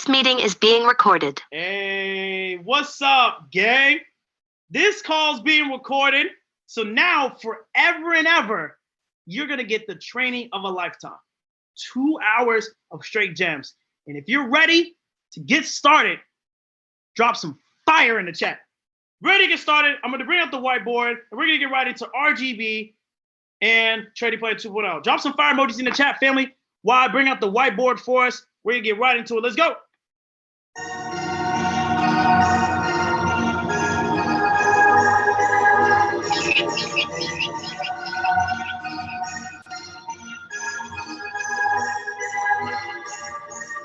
This meeting is being recorded. Hey, what's up, gang? This call's being recorded. So now, forever and ever, you're going to get the training of a lifetime. 2 hours of straight gems. And if you're ready to get started, drop some fire in the chat. Ready to get started? I'm going to bring up the whiteboard, and we're going to get right into RGB and Trading Plan 2.0. Drop some fire emojis in the chat, family, while I bring out the whiteboard for us. We're going to get right into it. Let's go.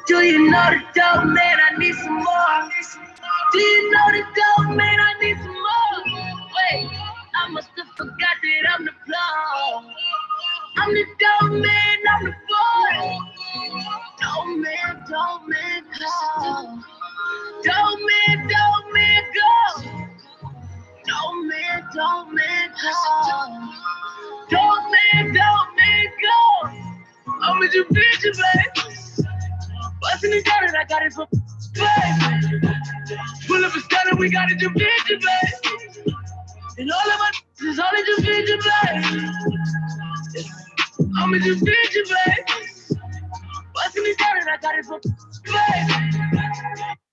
Do you know the dope, man? I need some more. Do you know the dope, man? I need some more. Wait, I must have forgot that I'm the plug. I'm the dope man, I'm the boy. Dope man, call. Dope man, go. Dope man, call. Dope man, go. I'm with you, bitch, baby. Bustin' this out and I got it for baby. Pull up a stunner, we got it to bitch, baby. And all of my is only just bitch, baby. I'm with you, bitch, baby. Bustin' this out and I got it for baby.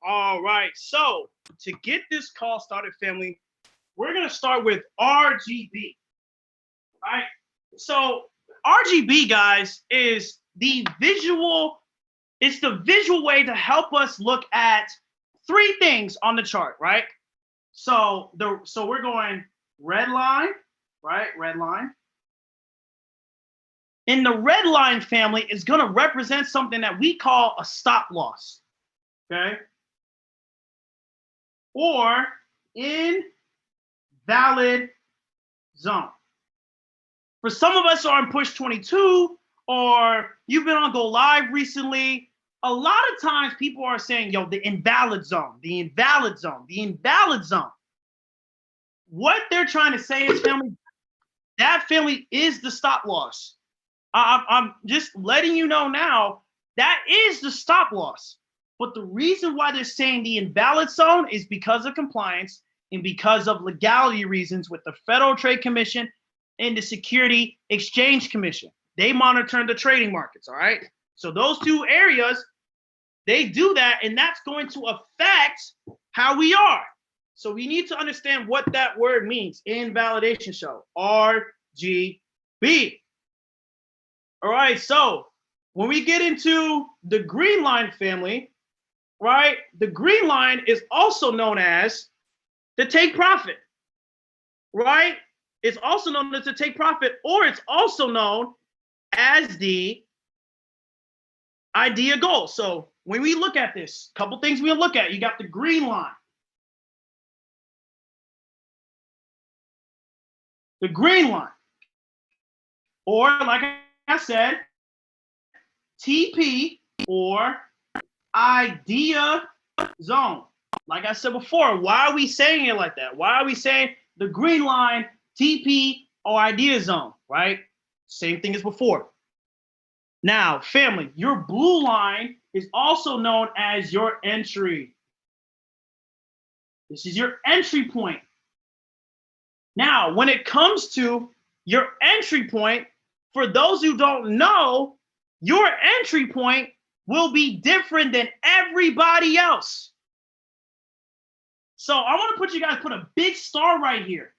All right, so to get this call started, family, we're gonna start with RGB. All right, so RGB, guys, is the visual. It's the visual way to help us look at three things on the chart, right? So we're going red line, right? Red line. And the red line, family, is going to represent something that we call a stop loss, okay? Or invalid zone. For some of us who are in push 22, or you've been on Go Live recently, a lot of times people are saying, yo, the invalid zone, the invalid zone, the invalid zone. What they're trying to say is, family, that family is the stop loss. I'm just letting you know now, that is the stop loss. But the reason why they're saying the invalid zone is because of compliance and because of legality reasons with the Federal Trade Commission and the Security Exchange Commission. They monitor the trading markets, all right? So those two areas, they do that, and that's going to affect how we are. So we need to understand what that word means, invalidation show, RGB. All right, so when we get into the green line, family, right, the green line is also known as the take profit, right? It's also known as the take profit, or it's also known as the idea goal. So when we look at this, a couple things we'll look at. You got the green line. The green line. Or like I said, TP or idea zone. Like I said before, why are we saying it like that? Why are we saying the green line, TP or idea zone, right? Same thing as before. Now, family, your blue line is also known as your entry. This is your entry point. Now, when it comes to your entry point, for those who don't know, your entry point will be different than everybody else. So I want to put a big star right here.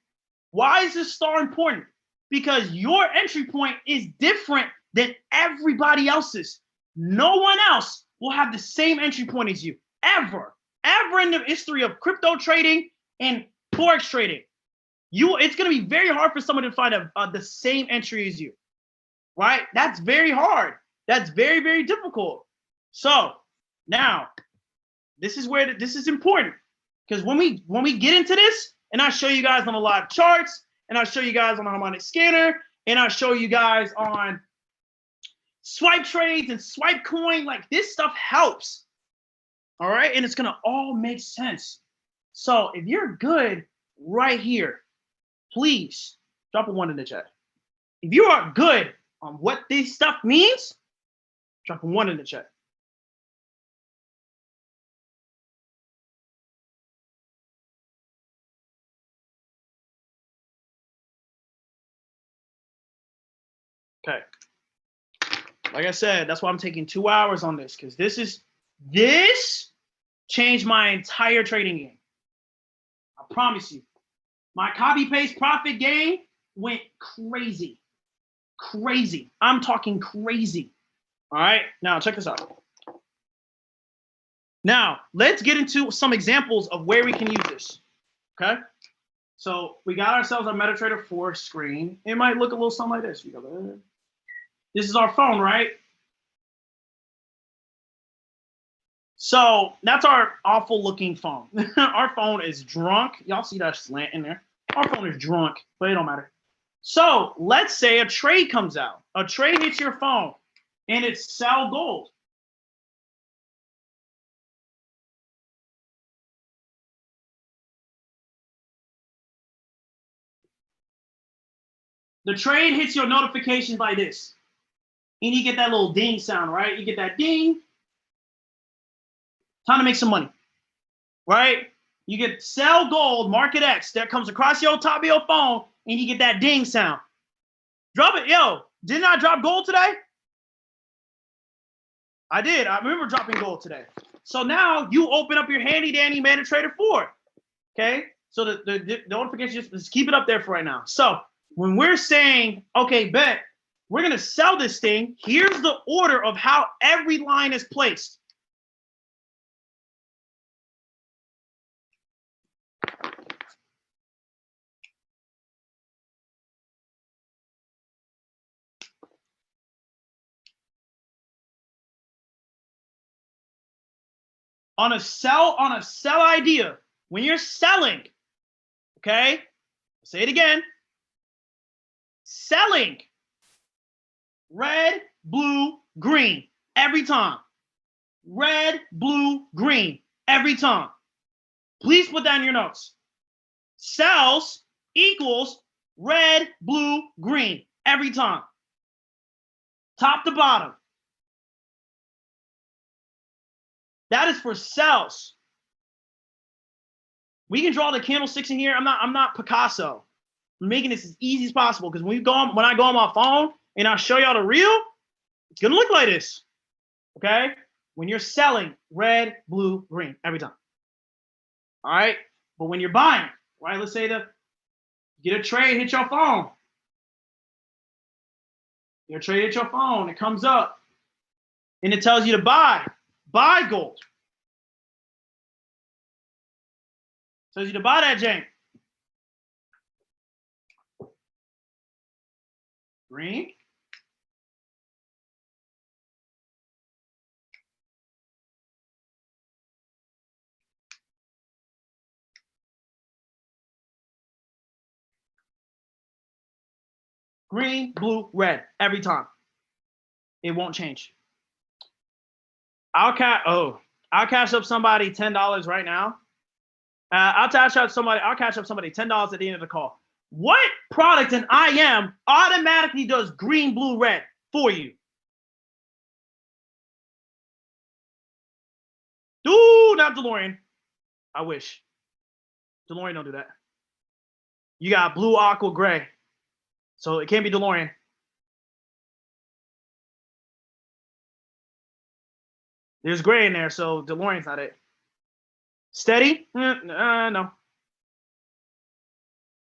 Why is this star important? Because your entry point is different than everybody else's. No one else will have the same entry point as you, ever in the history of crypto trading and forex trading. It's going to be very hard for someone to find the same entry as you, right? That's very hard. That's very, very difficult. So now, this is where this is important, because when we get into this, and I show you guys on the live charts, and I'll show you guys on the harmonic scanner, and I'll show you guys on swipe trades and swipe coin, like this stuff helps. All right, and it's gonna all make sense. So if you're good right here, please drop a 1 in the chat. If you are good on what this stuff means, drop a 1 in the chat. Okay. Like I said, that's why I'm taking 2 hours on this, because this changed my entire trading game. I promise you. My copy paste profit gain went crazy. Crazy. I'm talking crazy. All right. Now check this out. Now let's get into some examples of where we can use this. Okay. So we got ourselves a MetaTrader 4 screen. It might look a little something like this. This is our phone, right? So that's our awful looking phone. Our phone is drunk. Y'all see that slant in there? Our phone is drunk, but it don't matter. So let's say a trade comes out. A trade hits your phone and it's sell gold. The trade hits your notifications like this. And you get that little ding sound, right? You get that ding. Time to make some money, right? You get sell gold, market X, that comes across your top of your phone, and you get that ding sound. Drop it. Yo, didn't I drop gold today? I did. I remember dropping gold today. So now you open up your handy dandy MetaTrader 4. Okay? So the notification, just keep it up there for right now. So when we're saying, okay, bet, we're going to sell this thing, here's the order of how every line is placed. On a sell idea, when you're selling, okay? Say it again. Selling. Red, blue, green every time. Red, blue, green every time. Please put that in your notes. Sells equals red, blue, green every time. Top to bottom. That is for sells. We can draw the candlesticks in here. I'm not Picasso. I'm making this as easy as possible, because when I go on my phone and I show y'all the real, it's gonna look like this. Okay? When you're selling, red, blue, green every time. All right? But when you're buying, right? Let's say get a trade, hit your phone. Get a trade, hit your phone. It comes up and it tells you to buy gold. Tells you to buy that jank. Green. Green, blue, red every time. It won't change. I'll cash up somebody $10 right now. I'll cash up somebody $10 at the end of the call. What product in IM automatically does green, blue, red for you? Dude, not DeLorean. I wish. DeLorean don't do that. You got blue, aqua, gray. So it can't be DeLorean. There's gray in there, so DeLorean's not it. Steady? No.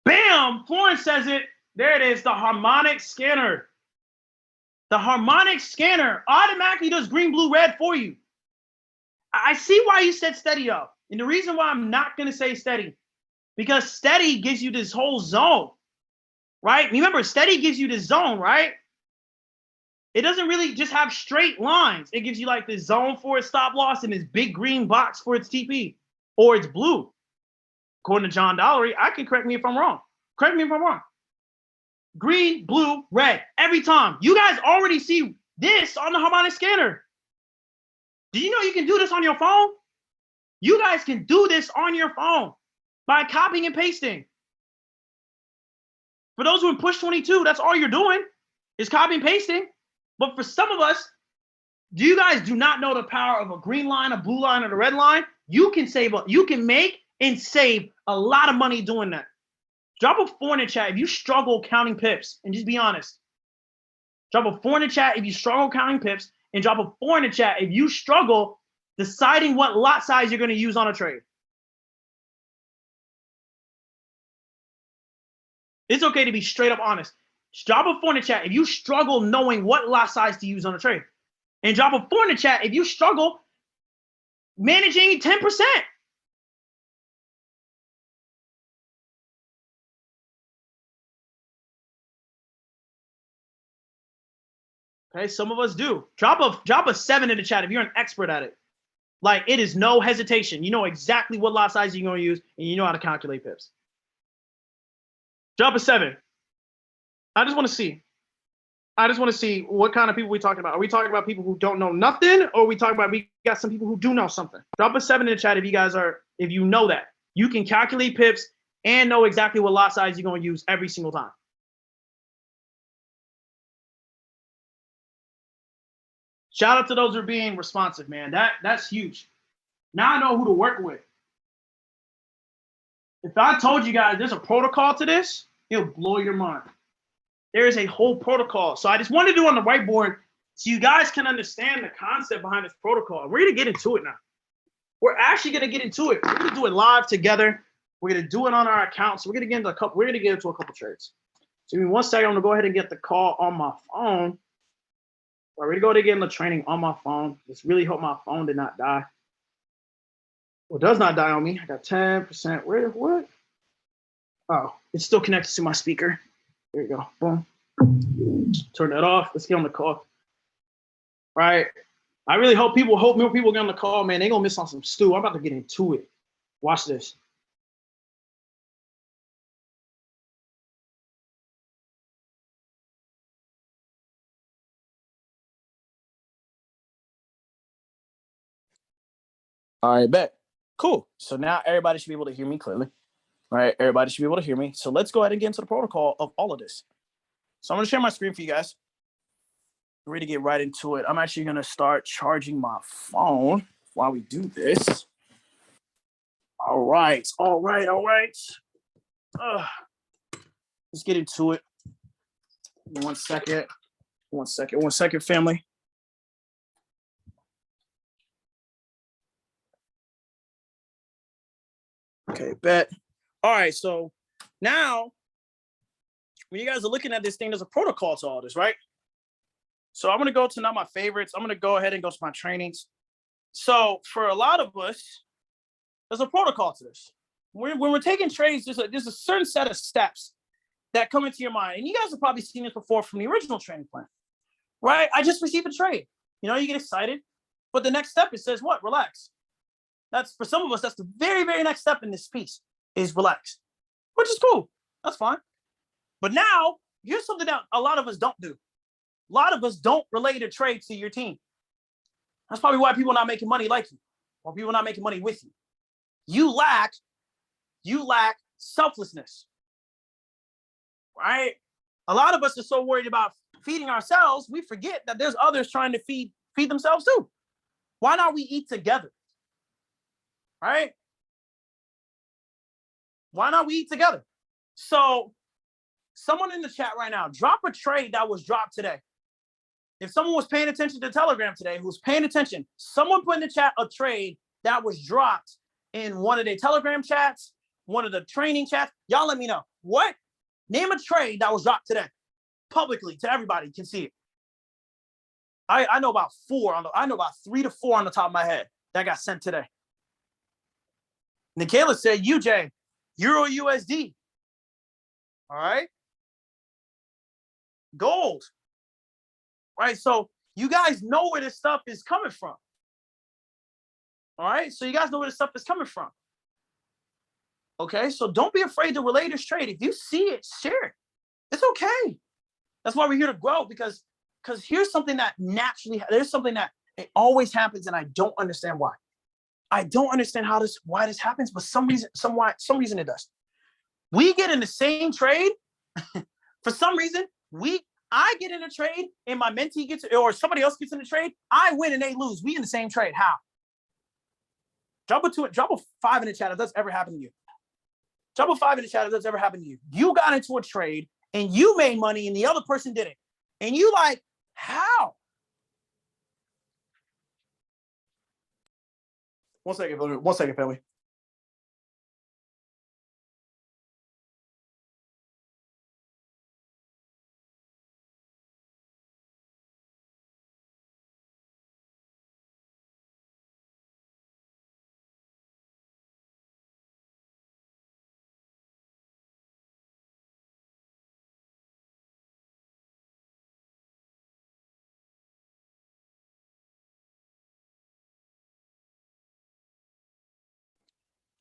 Bam! Florence says it. There it is, the harmonic scanner. The harmonic scanner automatically does green, blue, red for you. I see why you said steady, though. And the reason why I'm not going to say steady, because steady gives you this whole zone, right? Remember, steady gives you this zone, right? It doesn't really just have straight lines. It gives you like this zone for its stop loss and this big green box for its TP, or it's blue. According to John Dollery, correct me if I'm wrong. Correct me if I'm wrong. Green, blue, red every time. You guys already see this on the harmonic scanner. Do you know you can do this on your phone? You guys can do this on your phone by copying and pasting. For those who in push 22, that's all you're doing is copying and pasting. But for some of us, you guys do not know the power of a green line, a blue line, and a red line. You can make and save a lot of money doing that. Drop a 4 in the chat if you struggle counting pips, and just be honest. Drop a 4 in the chat if you struggle counting pips, and drop a 4 in the chat if you struggle deciding what lot size you're going to use on a trade. It's okay to be straight up honest. Drop a 4 in the chat if you struggle knowing what lot size to use on a trade. And drop a 4 in the chat if you struggle managing 10%. Okay, some of us do. Drop a 7 in the chat if you're an expert at it. Like, it is no hesitation. You know exactly what lot size you're going to use, and you know how to calculate pips. Drop a 7. I just want to see. I just want to see what kind of people we talking about. Are we talking about people who don't know nothing, or are we talking about we got some people who do know something? Drop a 7 in the chat if you guys are, if you know that. You can calculate pips and know exactly what lot size you're going to use every single time. Shout out to those who are being responsive, man. That's huge. Now I know who to work with. If I told you guys there's a protocol to this, it'll blow your mind. There is a whole protocol. So I just wanted to do on the whiteboard so you guys can understand the concept behind this protocol. We're going to get into it now. We're actually going to get into it. We're going to do it live together. We're going to do it on our account. So we're going to get into a couple. We're going to get into a couple trades. So give me 1 second. I'm going to go ahead and get the call on my phone. We're going to go to get in the training on my phone. Just really hope my phone did not die. Well, it does not die on me. I got 10%. Where? What? Oh, it's still connected to my speaker. There you go. Boom. Turn that off. Let's get on the call. All right. I really hope more people get on the call, man. They're going to miss on some stew. I'm about to get into it. Watch this. All right, bet. Cool. So now everybody should be able to hear me clearly. All right, everybody should be able to hear me. So let's go ahead and get into the protocol of all of this. So I'm going to share my screen for you guys. We're ready to get right into it. I'm actually going to start charging my phone while we do this. All right. Let's get into it. 1 second. 1 second, family. Okay, bet. All right, so now when you guys are looking at this thing, there's a protocol to all this, right? So I'm going to go to now my favorites. I'm going to go ahead and go to my trainings. So for a lot of us, there's a protocol to this. When we're taking trades, there's a certain set of steps that come into your mind. And you guys have probably seen this before from the original training plan, right? I just received a trade. You know, you get excited. But the next step, it says what? Relax. That's, for some of us, that's the very, very next step in this piece is relax, which is cool. That's fine. But now, here's something that a lot of us don't do. A lot of us don't relate a trade to your team. That's probably why people are not making money like you, or people are not making money with you. You lack selflessness, right? A lot of us are so worried about feeding ourselves, we forget that there's others trying to feed themselves too. Why not we eat together? Right? Why not we eat together? So someone in the chat right now, drop a trade that was dropped today. If someone was paying attention to Telegram today, who was paying attention, someone put in the chat a trade that was dropped in one of their Telegram chats, one of the training chats. Y'all let me know. What? Name a trade that was dropped today. Publicly, to everybody can see it. I know about 3 to 4 on the top of my head that got sent today. Nikayla said, UJ, Euro USD. All right. Gold. Right. So you guys know where this stuff is coming from. All right. So you guys know where this stuff is coming from. Okay. So don't be afraid to relay this trade. If you see it, share it. It's okay. That's why we're here to grow, because here's something that there's something that it always happens, and I don't understand why. I don't understand why this happens, but some reason it does. We get in the same trade. For some reason, I get in a trade and my mentee gets, or somebody else gets in the trade. I win and they lose. We in the same trade. How? Drop a 5 in the chat if that's ever happened to you. Drop a 5 in the chat if that's ever happened to you. You got into a trade and you made money and the other person didn't. And you like, how? 1 second, family. 1 second, family.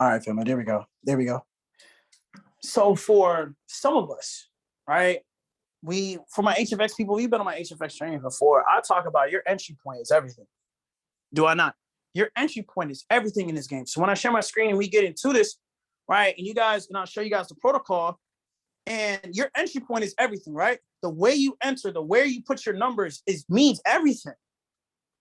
All right, family. There we go. There we go. So for some of us, right, for my HFX people, we've been on my HFX training before. I talk about your entry point is everything. Do I not? Your entry point is everything in this game. So when I share my screen and we get into this, right, and I'll show you guys the protocol, and your entry point is everything, right? The way you enter, the way you put your numbers means everything,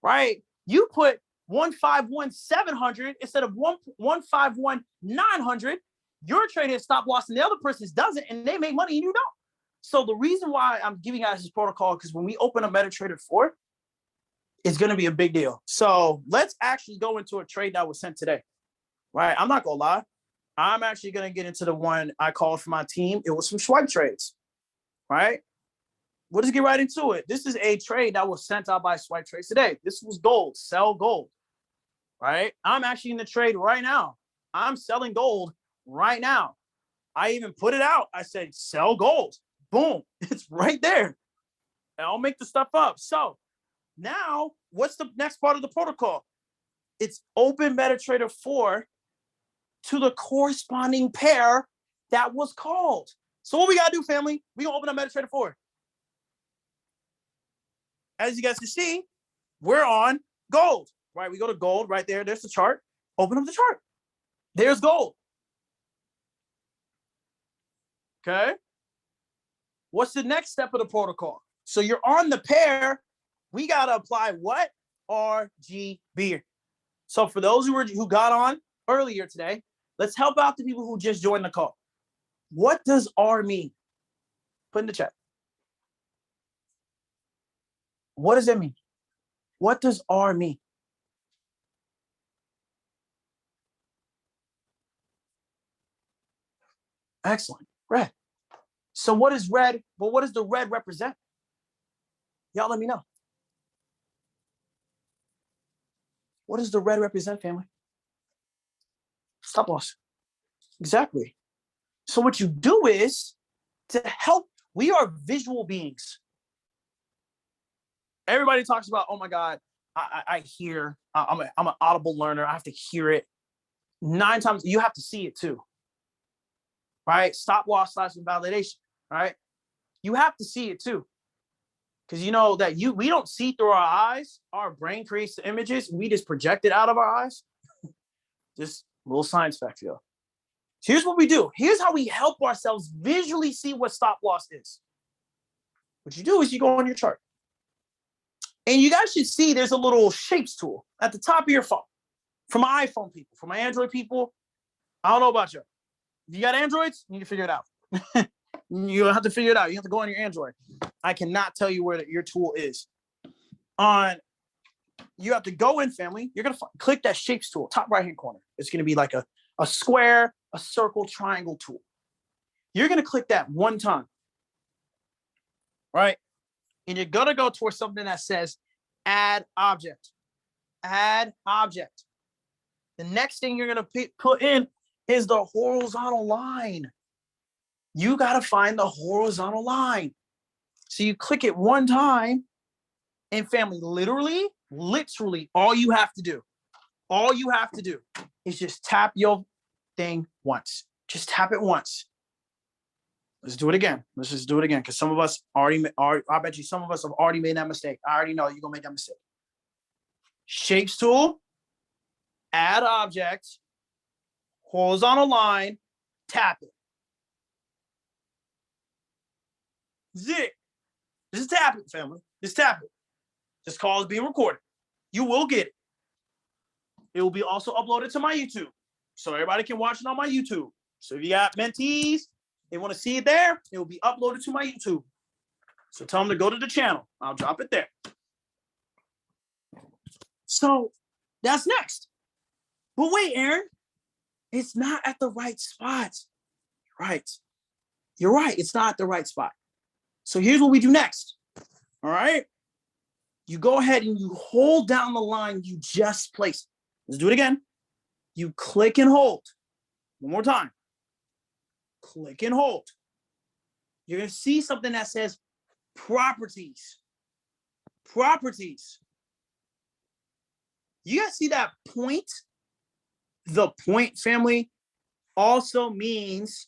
right? You put 151,700 instead of 151,900. Your trade has stop loss and the other person's doesn't, and they make money and you don't. So the reason why I'm giving guys this protocol, because when we open a MetaTrader 4, it's going to be a big deal. So let's actually go into a trade that was sent today, right? I'm not going to lie. I'm actually going to get into the one I called for my team. It was some swipe trades, right? We'll just get right into it. This is a trade that was sent out by Swipe Trades today. This was gold, sell gold, right? I'm actually in the trade right now. I'm selling gold right now. I even put it out. I said, sell gold. Boom. It's right there. And I'll make the stuff up. So now what's the next part of the protocol? It's open MetaTrader 4 to the corresponding pair that was called. So what we got to do, family, we going to open up MetaTrader 4. As you guys can see, we're on gold, right? We go to gold right there. There's the chart. Open up the chart. There's gold. Okay. What's the next step of the protocol? So you're on the pair. We got to apply what? RGB. So for those who got on earlier today, let's help out the people who just joined the call. What does R mean? Put in the chat. What does it mean? What does R mean? Excellent. Red. So what is red? Well, what does the red represent? Y'all let me know. What does the red represent, family? Stop loss. Exactly. So what you do is to help. We are visual beings. Everybody talks about, oh my God, I hear. I'm an audible learner. I have to hear it. 9 times you have to see it too. Right? Stop loss / invalidation. Right? You have to see it too. Because you know that we don't see through our eyes. Our brain creates the images. We just project it out of our eyes. Just a little science fact for y'all. So here's what we do. Here's how we help ourselves visually see what stop loss is. What you do is you go on your chart. And you guys should see there's a little shapes tool at the top of your phone. For my iPhone people, for my Android people, I don't know about you. If you got Androids, you need to figure it out. You don't have to figure it out. You have to go on your Android. I cannot tell you where your tool is. You have to go in, family. You're going to click that shapes tool, top right-hand corner. It's going to be like a square, a circle, triangle tool. You're going to click that one time, right? And you're going to go towards something that says add object. Add object. The next thing you're going to put in is the horizontal line. You got to find the horizontal line. So you click it one time, and family, literally, all you have to do is just tap your thing once. Just tap it once. Let's do it again. Let's just do it again, because some of us I bet you some of us have already made that mistake. I already know you're going to make that mistake. Shapes tool, add object, horizontal line, tap it. Zip. Just tap it, family. Just tap it. This call is being recorded. You will get it. It will be also uploaded to my YouTube, so everybody can watch it on my YouTube. So if you got mentees, they want to see it there, it will be uploaded to my YouTube. So tell them to go to the channel. I'll drop it there. So that's next. But wait, Aaron, it's not at the right spot. Right. You're right. It's not at the right spot. So here's what we do next. All right. You go ahead and you hold down the line you just placed. Let's do it again. You click and hold. One more time. Click and hold. You're going to see something that says properties. Properties. You guys see that point? The point, family, also means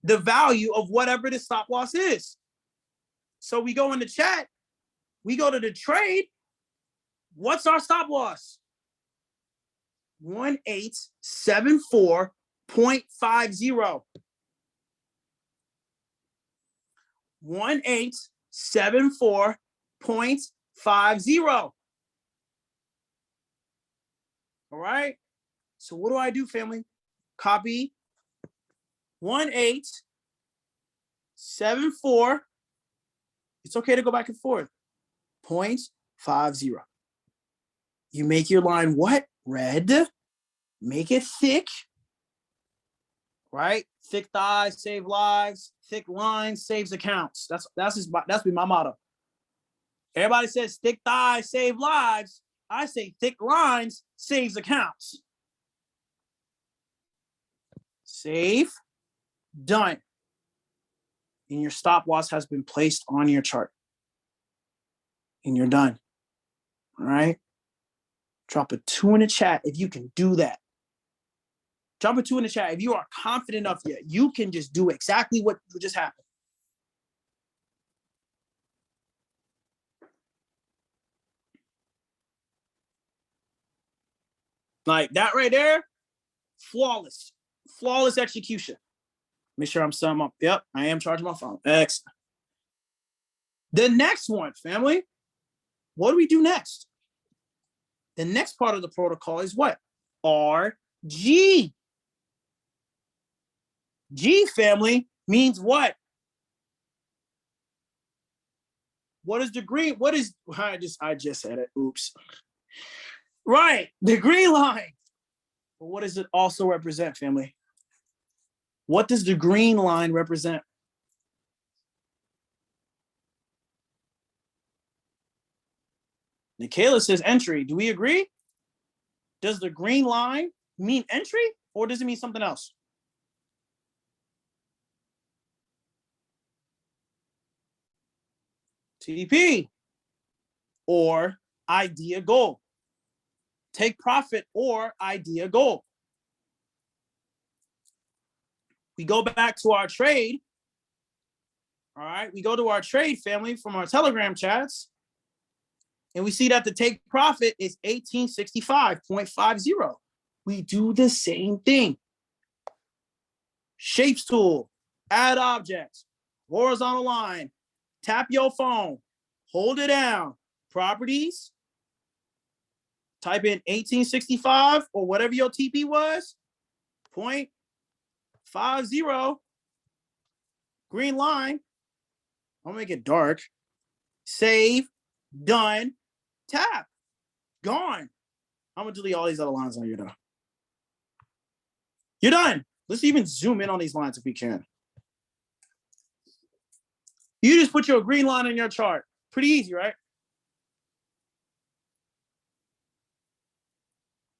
the value of whatever the stop loss is. So we go in the chat. We go to the trade. What's our stop loss? 1874.50. 1874.50. All right. So what do I do, family? Copy 1874. It's okay to go back and forth. 0.50. You make your line what? Red. Make it thick. Right? Thick thighs save lives. Thick lines saves accounts. That's been my motto. Everybody says thick thighs save lives. I say thick lines saves accounts. Save. Done. And your stop loss has been placed on your chart. And you're done. All right? Drop a 2 in the chat if you can do that. Drop a 2 in the chat. If you are confident enough yet, you can just do exactly what just happened. Like that right there, flawless. Flawless execution. Make sure I'm summing up. Yep, I am charging my phone. Excellent. The next one, family. What do we do next? The next part of the protocol is what? RG. G, family, means what? What is the green? What is, I just said it. Oops. Right, the green line. But what does it also represent, family? What does the green line represent? Nikayla says entry. Do we agree? Does the green line mean entry or does it mean something else? TDP or idea goal. Take profit or idea goal. We go back to our trade. All right, we go to our trade, family, from our Telegram chats. And we see that the take profit is 1865.50. We do the same thing. Shapes tool, add objects, horizontal line, tap your phone, hold it down, properties, type in 1865 or whatever your TP was, 0.50, green line. I'll make it dark. Save, done, tap, gone. I'm gonna delete all these other lines on you though. You're done. Let's even zoom in on these lines if we can. You just put your green line in your chart. Pretty easy, right?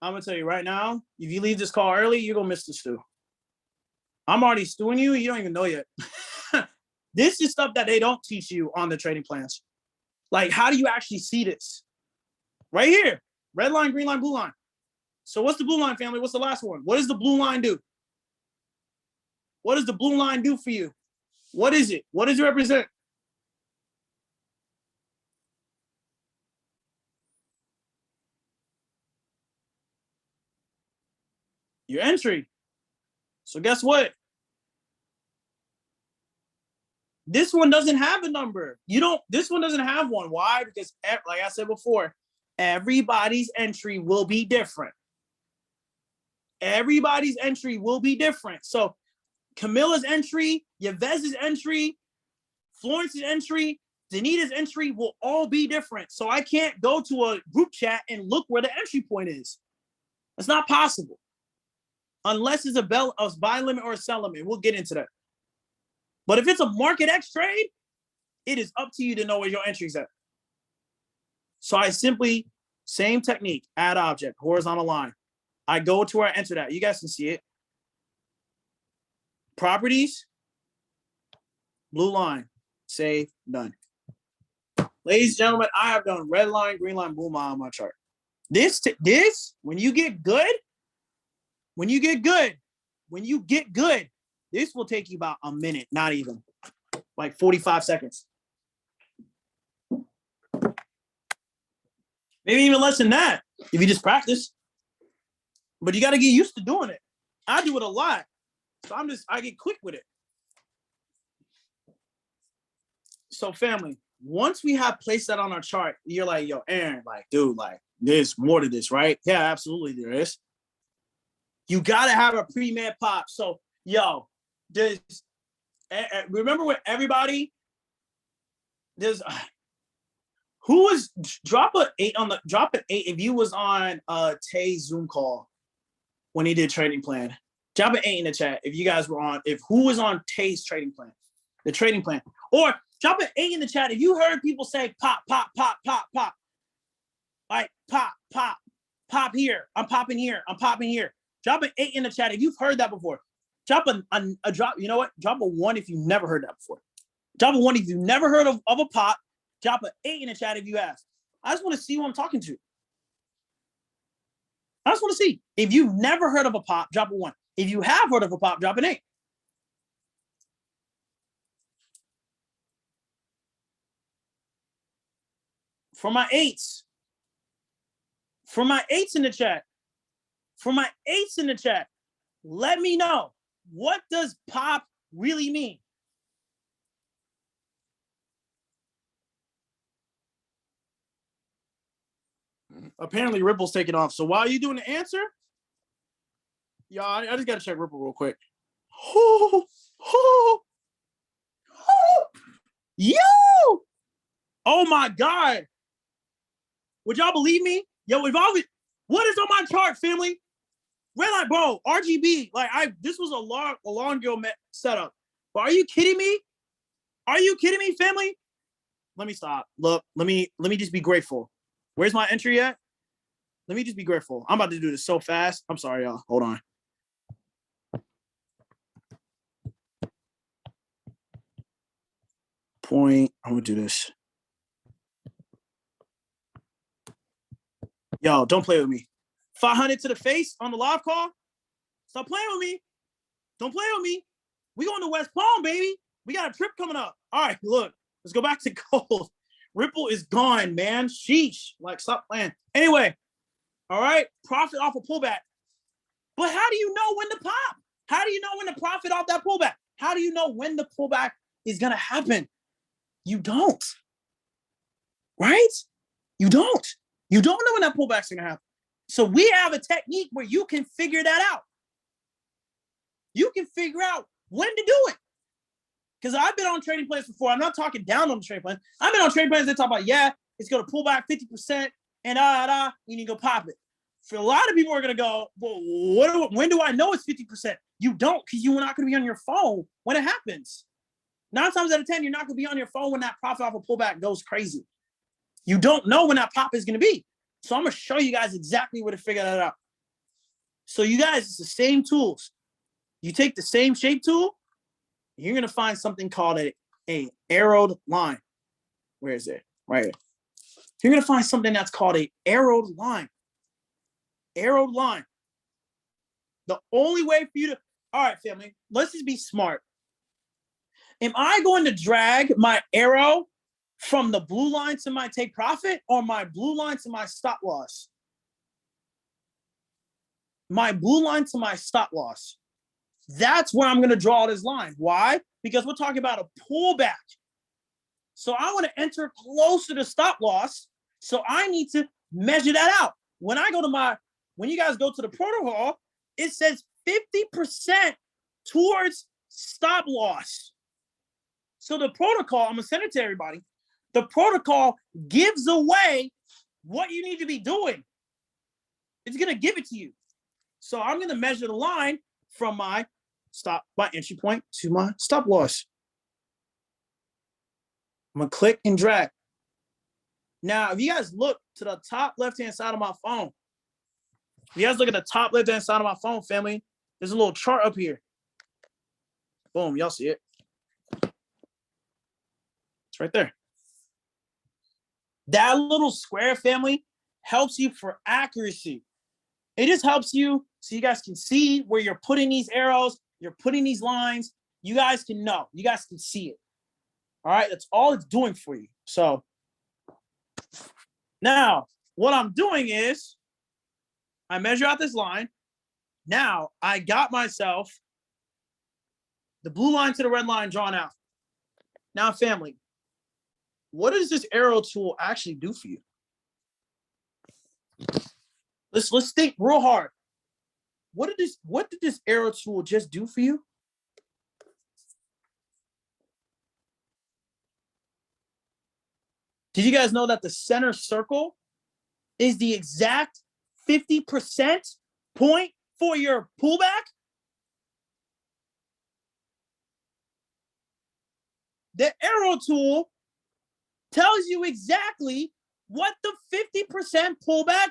I'm gonna tell you right now, if you leave this call early, you're gonna miss the stew. I'm already stewing you, you don't even know yet. This is stuff that they don't teach you on the trading plans. Like, how do you actually see this? Right here, red line, green line, blue line. So what's the blue line, family? What's the last one? What does the blue line do? What does the blue line do for you? What is it? What does it represent? Your entry. So guess what? This one doesn't have a number. This one doesn't have one. Why? Because like I said before, everybody's entry will be different. Everybody's entry will be different. So Camilla's entry, Yavez's entry, Florence's entry, Danita's entry will all be different. So I can't go to a group chat and look where the entry point is. It's not possible. Unless it's a buy limit or a sell limit. We'll get into that. But if it's a market X trade, it is up to you to know where your entry's at. So I simply, same technique, add object, horizontal line. I go to where I enter that. You guys can see it. Properties, blue line, save, done. Ladies and gentlemen, I have done red line, green line, blue line on my chart. This, when you get good, this will take you about a minute, not even, like 45 seconds. Maybe even less than that, if you just practice. But you got to get used to doing it. I do it a lot. So I get quick with it. So family, once we have placed that on our chart, you're like, yo, Aaron, like, dude, like, there's more to this, right? Yeah, absolutely there is. You got to have a pre-med pop. So, yo, remember when everybody, who was, drop an 8 if you was on Tay's Zoom call when he did trading plan. Drop an 8 in the chat if you guys were on, who was on Tay's trading plan, the trading plan. Or drop an 8 in the chat if you heard people say pop, pop, pop, pop, pop. Like pop, pop, pop here. I'm popping here. I'm popping here. Drop an 8 in the chat if you've heard that before. Drop a drop, you know what? Drop a 1 if you've never heard that before. Drop a 1 if you've never heard of a pop. Drop an 8 in the chat if you ask. I just want to see who I'm talking to. I just want to see. If you've never heard of a pop, drop a 1. If you have heard of a pop, drop an 8. For my 8s. For my 8s in the chat. For my 8s in the chat. Let me know. What does pop really mean? Apparently Ripple's taking off. So while you're doing the answer, y'all, I just got to check Ripple real quick. Yo! Oh my God. Would y'all believe me? Yo, what is on my chart, family? Red line, bro, RGB. Like, this was a long ago setup. But are you kidding me? Are you kidding me, family? Let me stop. Look, let me just be grateful. Where's my entry at? Let me just be grateful. I'm about to do this so fast. I'm sorry, y'all. Hold on. Point. I'm gonna do this. Yo, don't play with me. 500 to the face on the live call. Stop playing with me. Don't play with me. We going to West Palm, baby. We got a trip coming up. All right, look. Let's go back to gold. Ripple is gone, man. Sheesh. Like, stop playing. Anyway, all right. Profit off a pullback. But how do you know when to pop? How do you know when to profit off that pullback? How do you know when the pullback is going to happen? You don't. Right? You don't. You don't know when that pullback's going to happen. So we have a technique where you can figure that out. You can figure out when to do it. Because I've been on trading plans before. I'm not talking down on the trading plan. I've been on trading plans that talk about, yeah, it's going to pull back 50% and you need to go pop it. For a lot of people are going to go, well, when do I know it's 50%? You don't, because you're not going to be on your phone when it happens. 9 times out of 10, you're not going to be on your phone when that profit off a pullback goes crazy. You don't know when that pop is going to be. So I'm going to show you guys exactly where to figure that out. So you guys, it's the same tools. You take the same shape tool, you're going to find something called a arrowed line. Where is it? Right here. You're going to find something that's called a arrowed line. Arrowed line. The only way for you to, all right, family, let's just be smart. Am I going to drag my arrow from the blue line to my take profit or my blue line to my stop loss? My blue line to my stop loss. That's where I'm going to draw this line. Why? Because we're talking about a pullback. So I want to enter closer to stop loss. So I need to measure that out. When you guys go to the protocol, it says 50% towards stop loss. So the protocol, I'm going to send it to everybody. The protocol gives away what you need to be doing. It's going to give it to you. So I'm going to measure the line from my entry point to my stop loss. I'm going to click and drag. Now, if you guys look to the top left-hand side of my phone, if you guys look at the top left-hand side of my phone, family, there's a little chart up here. Boom, y'all see it. It's right there. That little square, family, helps you for accuracy. It just helps you so you guys can see where you're putting these arrows, you're putting these lines. You guys can know. You guys can see it. All right? That's all it's doing for you. So now what I'm doing is I measure out this line. Now I got myself the blue line to the red line drawn out. Now, family, what does this arrow tool actually do for you? Let's think real hard. What did this arrow tool just do for you? Did you guys know that the center circle is the exact 50% point for your pullback? The arrow tool tells you exactly what the 50% pullback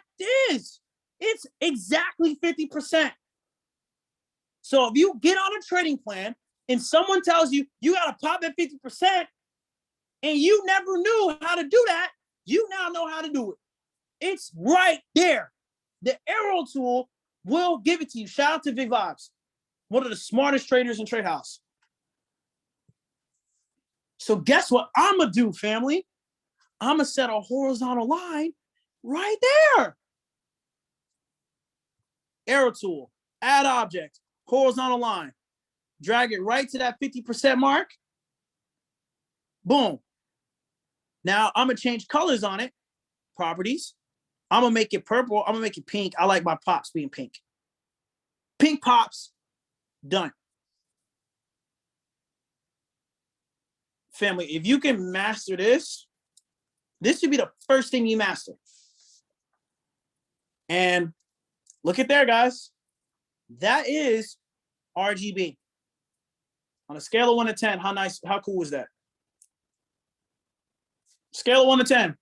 is. It's exactly 50%. So if you get on a trading plan and someone tells you you got to pop at 50% and you never knew how to do that, you now know how to do it. It's right there. The arrow tool will give it to you. Shout out to Big Vibes, one of the smartest traders in Trade House. So guess what I'm going to do, family? I'm going to set a horizontal line right there. Arrow tool, add object, horizontal line. Drag it right to that 50% mark. Boom. Now I'm going to change colors on it. Properties. I'm going to make it purple. I'm going to make it pink. I like my pops being pink. Pink pops. Done. Family, if you can master this, this should be the first thing you master. And look at there, guys. That is RGB. On a scale of 1 to 10, how cool was that? Scale of 1 to 10.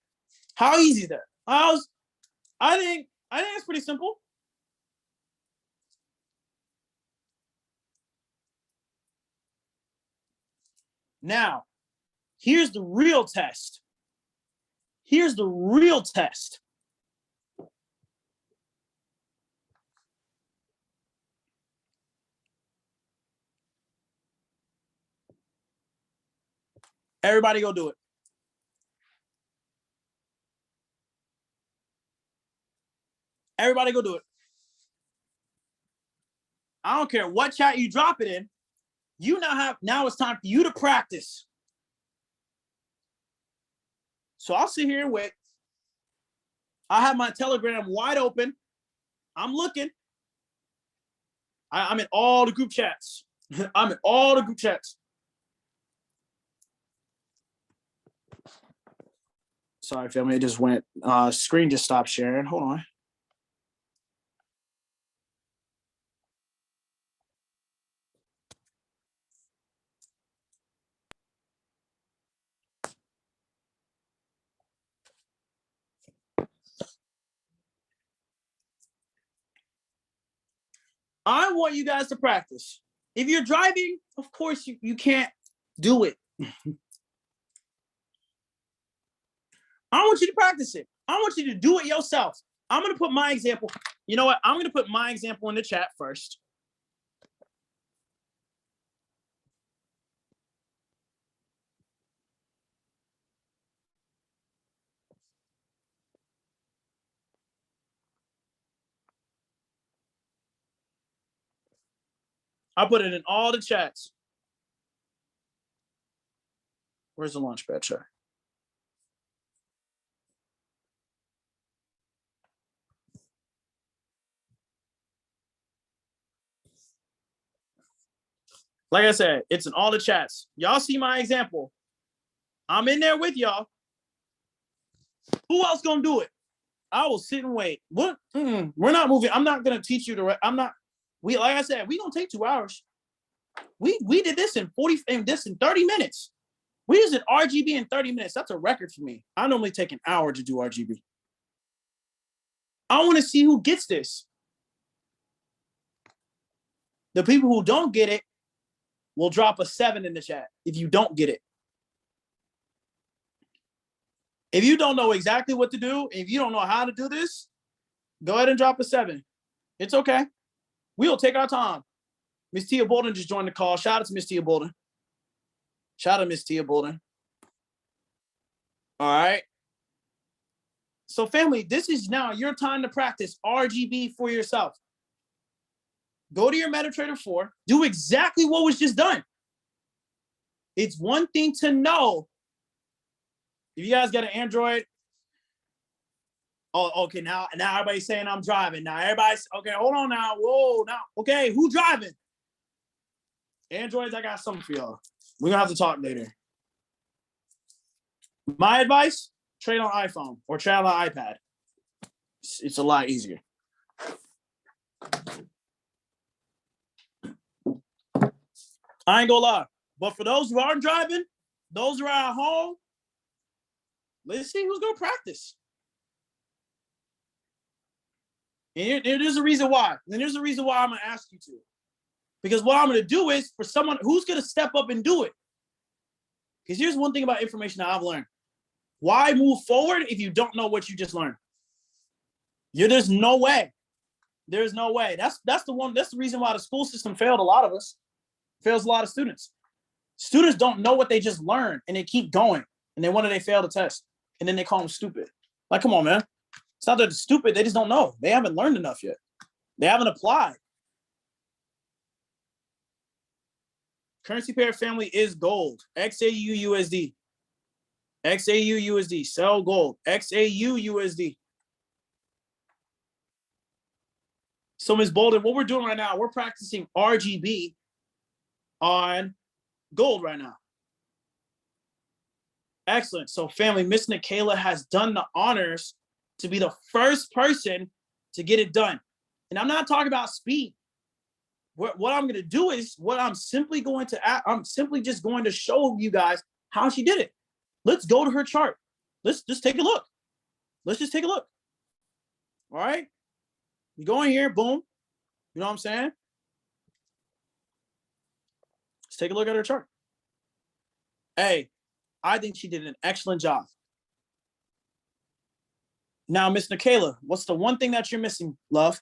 How easy is that? I think it's pretty simple. Now, here's the real test. Here's the real test. Everybody go do it. Everybody go do it. I don't care what chat you drop it in. You now it's time for you to practice. So I'll sit here and wait. I have my Telegram wide open. I'm looking. I'm in all the group chats. I'm in all the group chats. Sorry, family, it just went. Screen just stopped sharing. Hold on. I want you guys to practice. If you're driving, of course, you can't do it. I want you to practice it. I want you to do it yourself. I'm going to put my example. You know what? I'm going to put my example in the chat first. I'll put it in all the chats. Where's the launchpad chat? Like I said, it's in all the chats. Y'all see my example. I'm in there with y'all. Who else gonna do it? I will sit and wait. What? We're not moving. I'm not gonna teach you to. I'm not. We like I said, we gonna take 2 hours. We did this in 30 minutes. We used an RGB in 30 minutes. That's a record for me. I normally take an hour to do RGB. I want to see who gets this. The people who don't get it will drop a 7 in the chat if you don't get it. If you don't know exactly what to do, if you don't know how to do this, go ahead and drop a 7. It's okay. We'll take our time. Miss Tia Bolden just joined the call. Shout out to Miss Tia Bolden. Shout out to Miss Tia Bolden. All right. So family, this is now your time to practice RGB for yourself. Go to your MetaTrader 4. Do exactly what was just done. It's one thing to know. If you guys got an Android, oh, okay, now everybody's saying I'm driving. Now everybody's, okay, hold on now. Whoa, now, okay, who driving? Androids, I got something for y'all. We're going to have to talk later. My advice, trade on iPhone or trade on iPad. It's a lot easier. I ain't gonna lie. But for those who aren't driving, those who are at home, let's see who's going to practice. And there's a reason why. And there's a reason why I'm going to ask you to. Because what I'm going to do is for someone who's going to step up and do it. Because here's one thing about information that I've learned. Why move forward if you don't know what you just learned? There's no way. There's no way. That's the reason why the school system failed a lot of us. Fails a lot of students. Students don't know what they just learned and they keep going. And then one day they fail the test. And then they call them stupid. Like, come on, man. It's not that they're stupid. They just don't know. They haven't learned enough yet. They haven't applied. Currency pair family is gold. XAU USD. XAU USD. Sell gold. XAU USD. So, Ms. Bolden, what we're doing right now, we're practicing RGB on gold right now. Excellent. So, family, Miss Nikayla has done the honors to be the first person to get it done. And I'm not talking about speed. What I'm going to do is I'm simply just going to show you guys how she did it. Let's go to her chart. Let's just take a look. Let's just take a look. All right. You go in here, boom. You know what I'm saying? Let's take a look at her chart. Hey, I think she did an excellent job. Now, Miss Nikayla, what's the one thing that you're missing, love?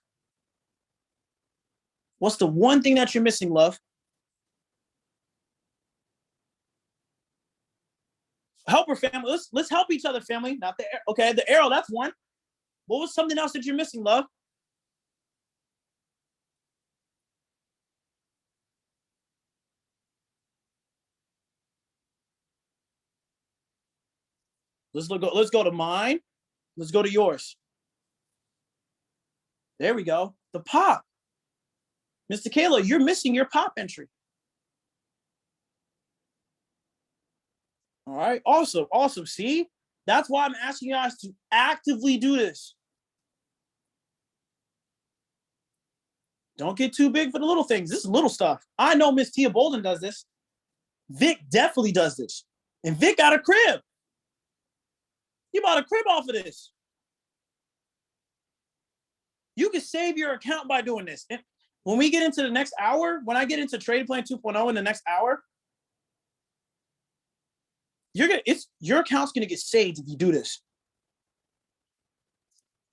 What's the one thing that you're missing, love? Help her, family. Let's help each other, family. Not the okay, the arrow, that's one. What was something else that you're missing, love? Let's go to mine. Let's go to yours. There we go. The pop. Mr. Kayla, you're missing your pop entry. All right. Awesome. Awesome. See? That's why I'm asking you guys to actively do this. Don't get too big for the little things. This is little stuff. I know Miss Tia Bolden does this. Vic definitely does this. And Vic got a crib. You bought a crib off of this. You can save your account by doing this. And when we get into the next hour, when I get into Trading Plan 2.0 in the next hour, your account's gonna get saved if you do this.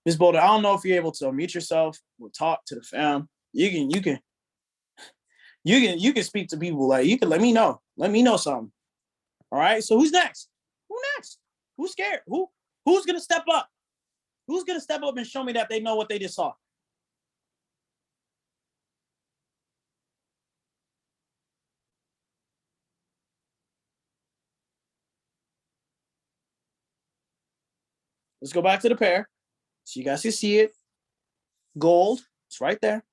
Ms. Bolden, I don't know if you're able to unmute yourself or talk to the fam. You can speak to people. Like, you can let me know. Let me know something. All right. So who's next? Who next? Who's scared? Who's gonna step up? Who's gonna step up and show me that they know what they just saw? Let's go back to the pair so you guys can see it. Gold, it's right there.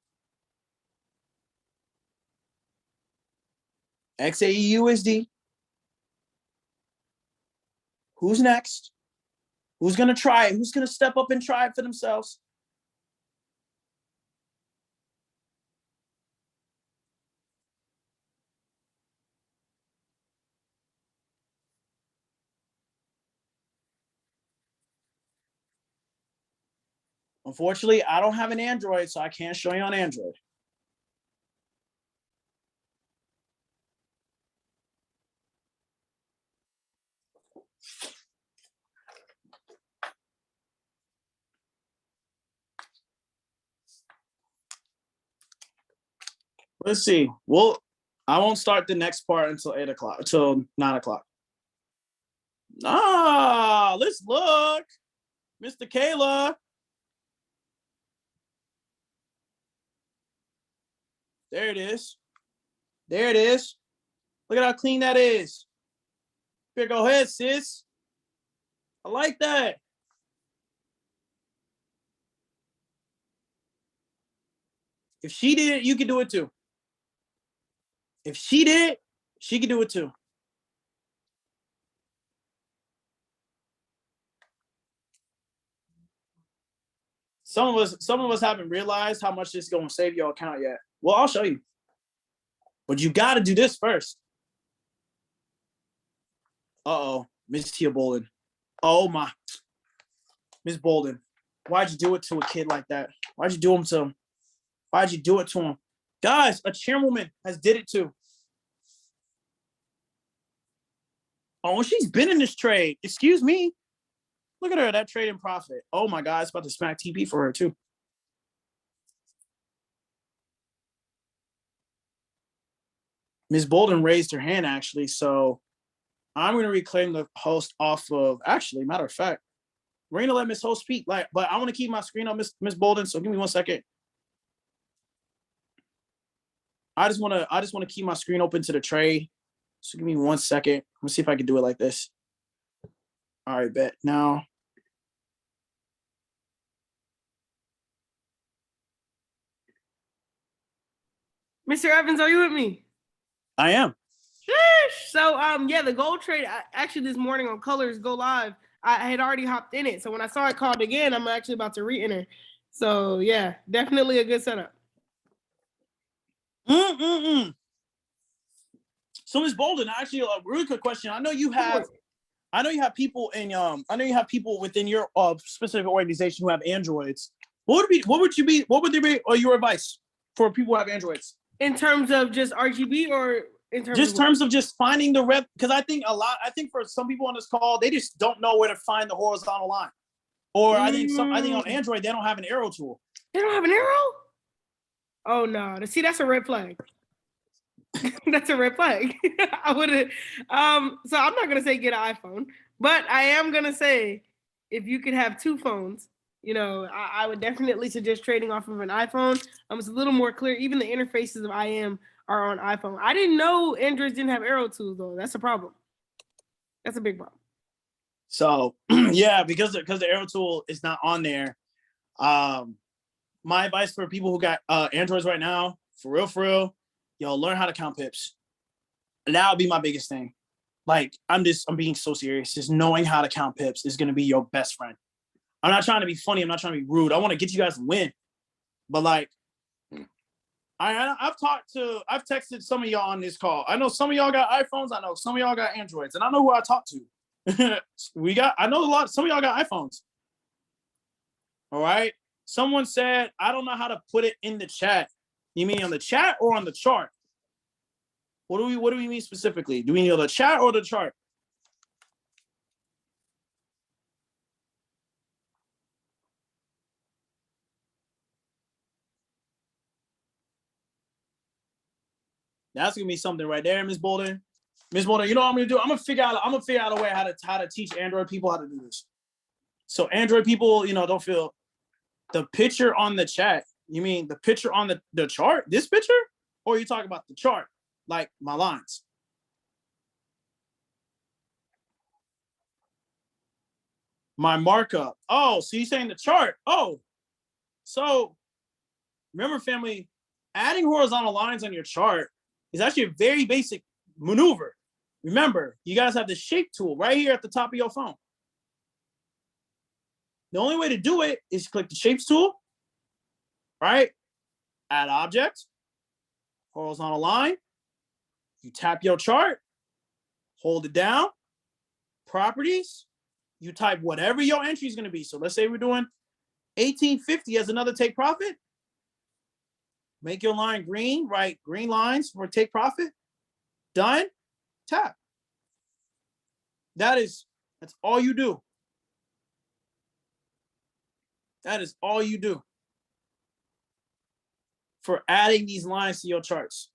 XAE USD. Who's next? Who's gonna try it? Who's gonna step up and try it for themselves? Unfortunately, I don't have an Android, so I can't show you on Android. Let's see. Well, I won't start the next part until 8 o'clock, until 9 o'clock. Let's look. Mr. Kayla. There it is. There it is. Look at how clean that is. Here, go ahead, sis. I like that. If she did it, you can do it too. If she did, she could do it too. Some of us haven't realized how much this is going to save your account yet. Well, I'll show you. But you got to do this first. Uh-oh, Miss Tia Bolden. Oh, my. Miss Bolden, why'd you do it to a kid like that? Why'd you do him to him? Why'd you do it to him? Guys, a chairwoman has did it too. Oh, she's been in this trade. Excuse me. Look at her, that trade in profit. Oh, my God, it's about to smack TP for her too. Miss Bolden raised her hand, actually, so I'm going to reclaim the host off of, actually, matter of fact, we're going to let Miss Host speak, but I want to keep my screen on Miss Bolden, so give me 1 second. I just want to keep my screen open to the trade, so give me 1 second. Let me see if I can do it like this. All right, bet. Now, Mr. Evans, are you with me? I am. So, yeah, the gold trade, actually this morning on Colors Go Live, I had already hopped in it. So when I saw it called again, I'm actually about to re-enter. So, yeah, definitely a good setup. So Ms. Bolden, actually, a really quick question. I know you have people within your specific organization who have Androids. What would your advice for people who have Androids? In terms of just RGB or in terms of just finding the rep? Because I think for some people on this call, they just don't know where to find the horizontal line. Or I think on Android, they don't have an arrow tool. They don't have an arrow? Oh no. See, that's a red flag. That's a red flag. I would have so I'm not gonna say get an iPhone, but I am gonna say if you could have two phones, you know, I would definitely suggest trading off of an iPhone. It's a little more clear. Even the interfaces of IM are on iPhone. I didn't know Androids didn't have arrow tools though. That's a problem. That's a big problem. So yeah, because the arrow tool is not on there. My advice for people who got Androids right now, for real, yo, learn how to count pips. And that would be my biggest thing. Like, I'm being so serious. Just knowing how to count pips is gonna be your best friend. I'm not trying to be funny. I'm not trying to be rude. I want to get you guys to win. But like, I've texted some of y'all on this call. I know some of y'all got iPhones. I know some of y'all got Androids, and I know who I talked to. Some of y'all got iPhones. All right. Someone said, I don't know how to put it in the chat. You mean on the chat or on the chart? What do we mean specifically? Do we know the chat or the chart? That's gonna be something right there, Ms. Bolden. Ms. Bolden, you know what I'm gonna do? I'm gonna figure out a way how to teach Android people how to do this. So Android people, don't feel the picture on the chat. You mean the picture on the chart? This picture? Or you talking about the chart? Like my lines? My markup. Oh, so you're saying the chart. Oh, so remember, family, adding horizontal lines on your chart is actually a very basic maneuver. Remember, you guys have the shape tool right here at the top of your phone. The only way to do it is click the shapes tool, right? Add object, horizontal line. You tap your chart, hold it down, properties. You type whatever your entry is going to be. So let's say we're doing 1850 as another take profit. Make your line green, right? Green lines for take profit. Done. Tap. That's all you do. That is all you do for adding these lines to your charts.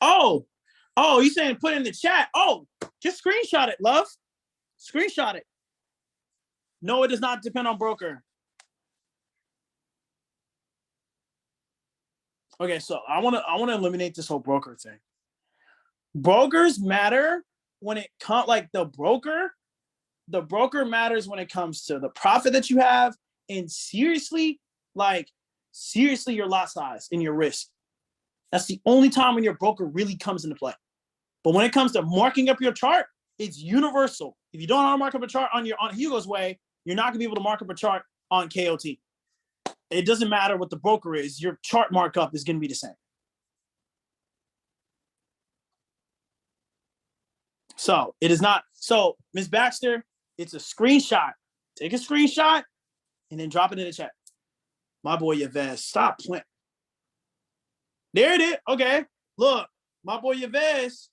Oh, you saying put in the chat. Oh, just screenshot it, love. Screenshot it. No, it does not depend on broker. Okay, so I want to eliminate this whole broker thing. Brokers matter when it comes, like the broker matters when it comes to the profit that you have and seriously your lot size and your risk. That's the only time when your broker really comes into play. But when it comes to marking up your chart, it's universal. If you don't know how to mark up a chart on Hugo's way, you're not gonna be able to mark up a chart on KOT. It doesn't matter what the broker is, your chart markup is gonna be the same. So it is not. So Ms. Baxter, it's a screenshot. Take a screenshot and then drop it in the chat. My boy Yves, stop playing. There it is. Okay. Look, my boy Yves,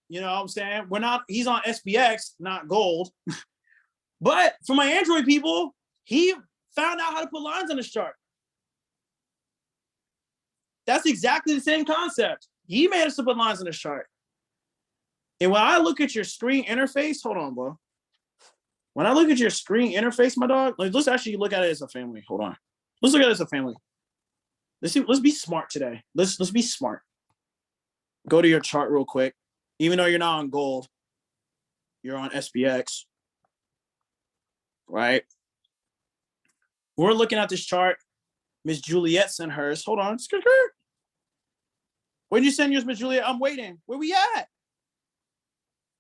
you know what I'm saying? He's on SPX, not gold. But for my Android people, he found out how to put lines on his chart. That's exactly the same concept. He made us to put lines on his chart. And when I look at your screen interface, hold on, bro. When I look at your screen interface, my dog, let's actually look at it as a family. Hold on. Let's look at it as a family. Let's be smart today. Let's be smart. Go to your chart real quick. Even though you're not on gold, you're on SPX. Right? We're looking at this chart. Miss Juliet sent hers. Hold on. When you send yours, Miss Juliet? I'm waiting. Where we at?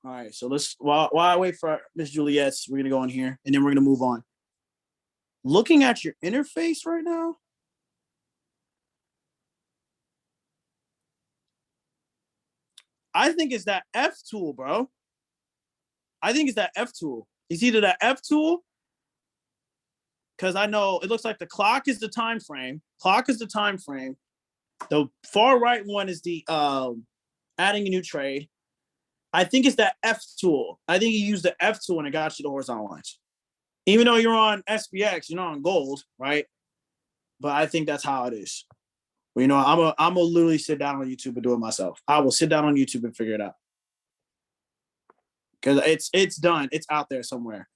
All right, so while I wait for Miss Juliet's, we're gonna go in here and then we're gonna move on. Looking at your interface right now. I think it's that F tool, bro. I think it's that F tool. It's either that F tool, because I know it looks like the clock is the time frame. The far right one is the adding a new trade. I think it's that F tool. I think you use the F tool and it got you the horizontal lines. Even though you're on SPX, you're not on gold, right? But I think that's how it is. Well, you know, I'm gonna literally sit down on YouTube and do it myself. I will sit down on YouTube and figure it out. Because it's done. It's out there somewhere.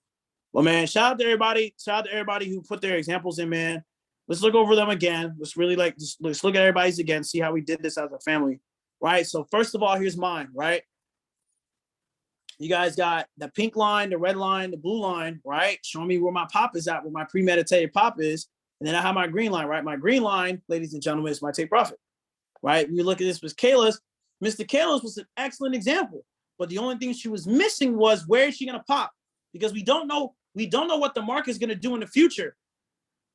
Well, man, shout out to everybody. Shout out to everybody who put their examples in, man. Let's look over them again. Let's really let's look at everybody's again, see how we did this as a family. Right. So first of all, here's mine, right? You guys got the pink line, the red line, the blue line, right? Show me where my pop is at, where my premeditated pop is. And then I have my green line, right? My green line, ladies and gentlemen, is my take profit, right? We look at this with Kayla's. Mr. Kayla's was an excellent example. But the only thing she was missing was where is she going to pop? Because we don't know what the market is going to do in the future,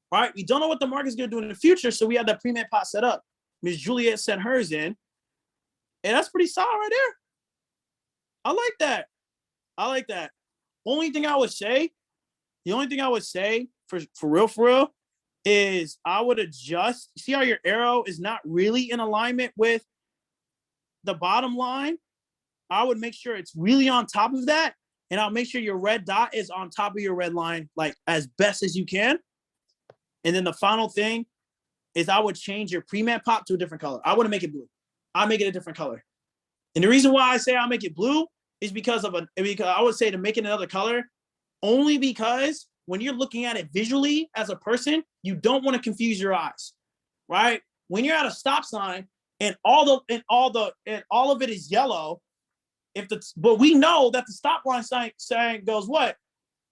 right? We don't know what the market is going to do in the future. So we have that pre-med pot set up. Miss Juliet sent hers in. And that's pretty solid right there. I like that. The only thing I would say for real, is I would adjust. See how your arrow is not really in alignment with the bottom line? I would make sure it's really on top of that. And I'll make sure your red dot is on top of your red line, like as best as you can. And then the final thing is I would change your pre-med pop to a different color. I wouldn't make it blue. I'll make it a different color. And the reason why I say I'll make it blue is because I would say to make it another color, only because when you're looking at it visually as a person, you don't want to confuse your eyes, right? When you're at a stop sign and all of it is yellow, but we know that the stop line sign goes what,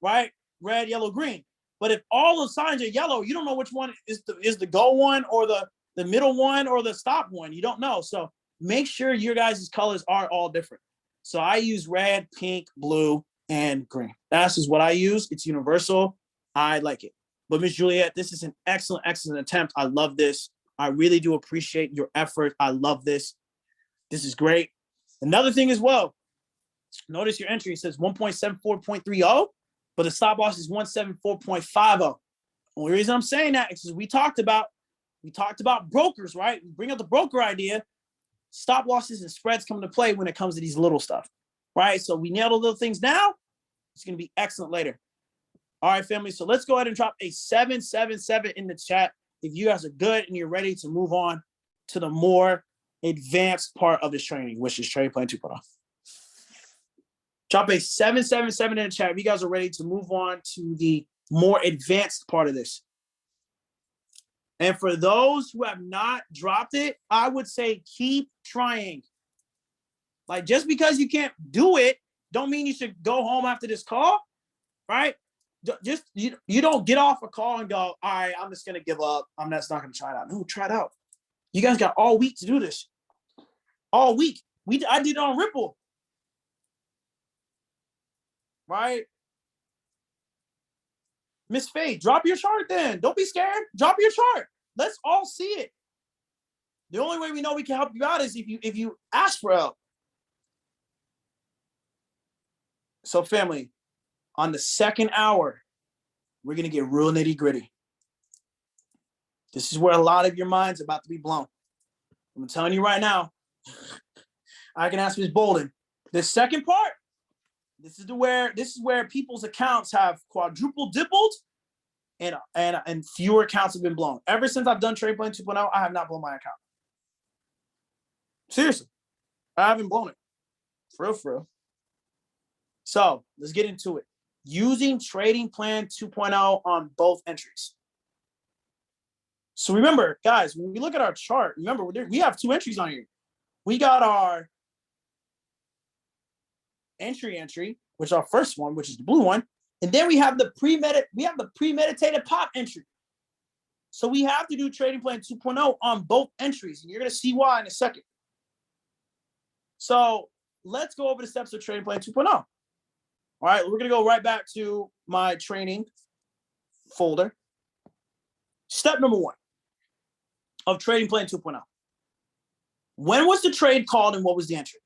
right? Red, yellow, green. But if all the signs are yellow, you don't know which one is the go one or the middle one or the stop one. You don't know. So make sure your guys' colors are all different. So I use red, pink, blue. and green. That's just what I use. It's universal. I like it. But Miss Juliet, this is an excellent, excellent attempt. I love this. I really do appreciate your effort. I love this. This is great. Another thing as well, notice your entry says 1.74.30, but the stop loss is 174.50. Only reason I'm saying that is because we talked about brokers, right? We bring up the broker idea. Stop losses and spreads come into play when it comes to these little stuff, right? So we nailed the little things now. It's going to be excellent later. All right, family. So let's go ahead and drop a 777 in the chat if you guys are good and you're ready to move on to the more advanced part of this training, which is Trading Plan 2.0. Drop a 777 in the chat if you guys are ready to move on to the more advanced part of this. And for those who have not dropped it, I would say keep trying. Like, just because you can't do it, don't mean you should go home after this call, right? Just you don't get off a call and go, all right, I'm just gonna give up. I'm just not gonna try it out. No, try it out. You guys got all week to do this. All week. I did it on Ripple. Right? Miss Faye, drop your chart then. Don't be scared. Drop your chart. Let's all see it. The only way we know we can help you out is if you ask for help. So family, on the second hour, we're going to get real nitty gritty. This is where a lot of your mind's about to be blown. I'm telling you right now, I can ask Ms. Bolden. The second part, this is where people's accounts have quadruple dippled and fewer accounts have been blown. Ever since I've done Trading Plan 2.0, I have not blown my account. Seriously, I haven't blown it. For real. So let's get into it. Using Trading Plan 2.0 on both entries. So remember, guys, when we look at our chart, remember, we have two entries on here. We got our entry, which is our first one, which is the blue one. And then we have the premeditated pop entry. So we have to do Trading Plan 2.0 on both entries. And you're going to see why in a second. So let's go over the steps of Trading Plan 2.0. All right, we're going to go right back to my training folder. Step number 1 of Trading Plan 2.0. When was the trade called and what was the entry?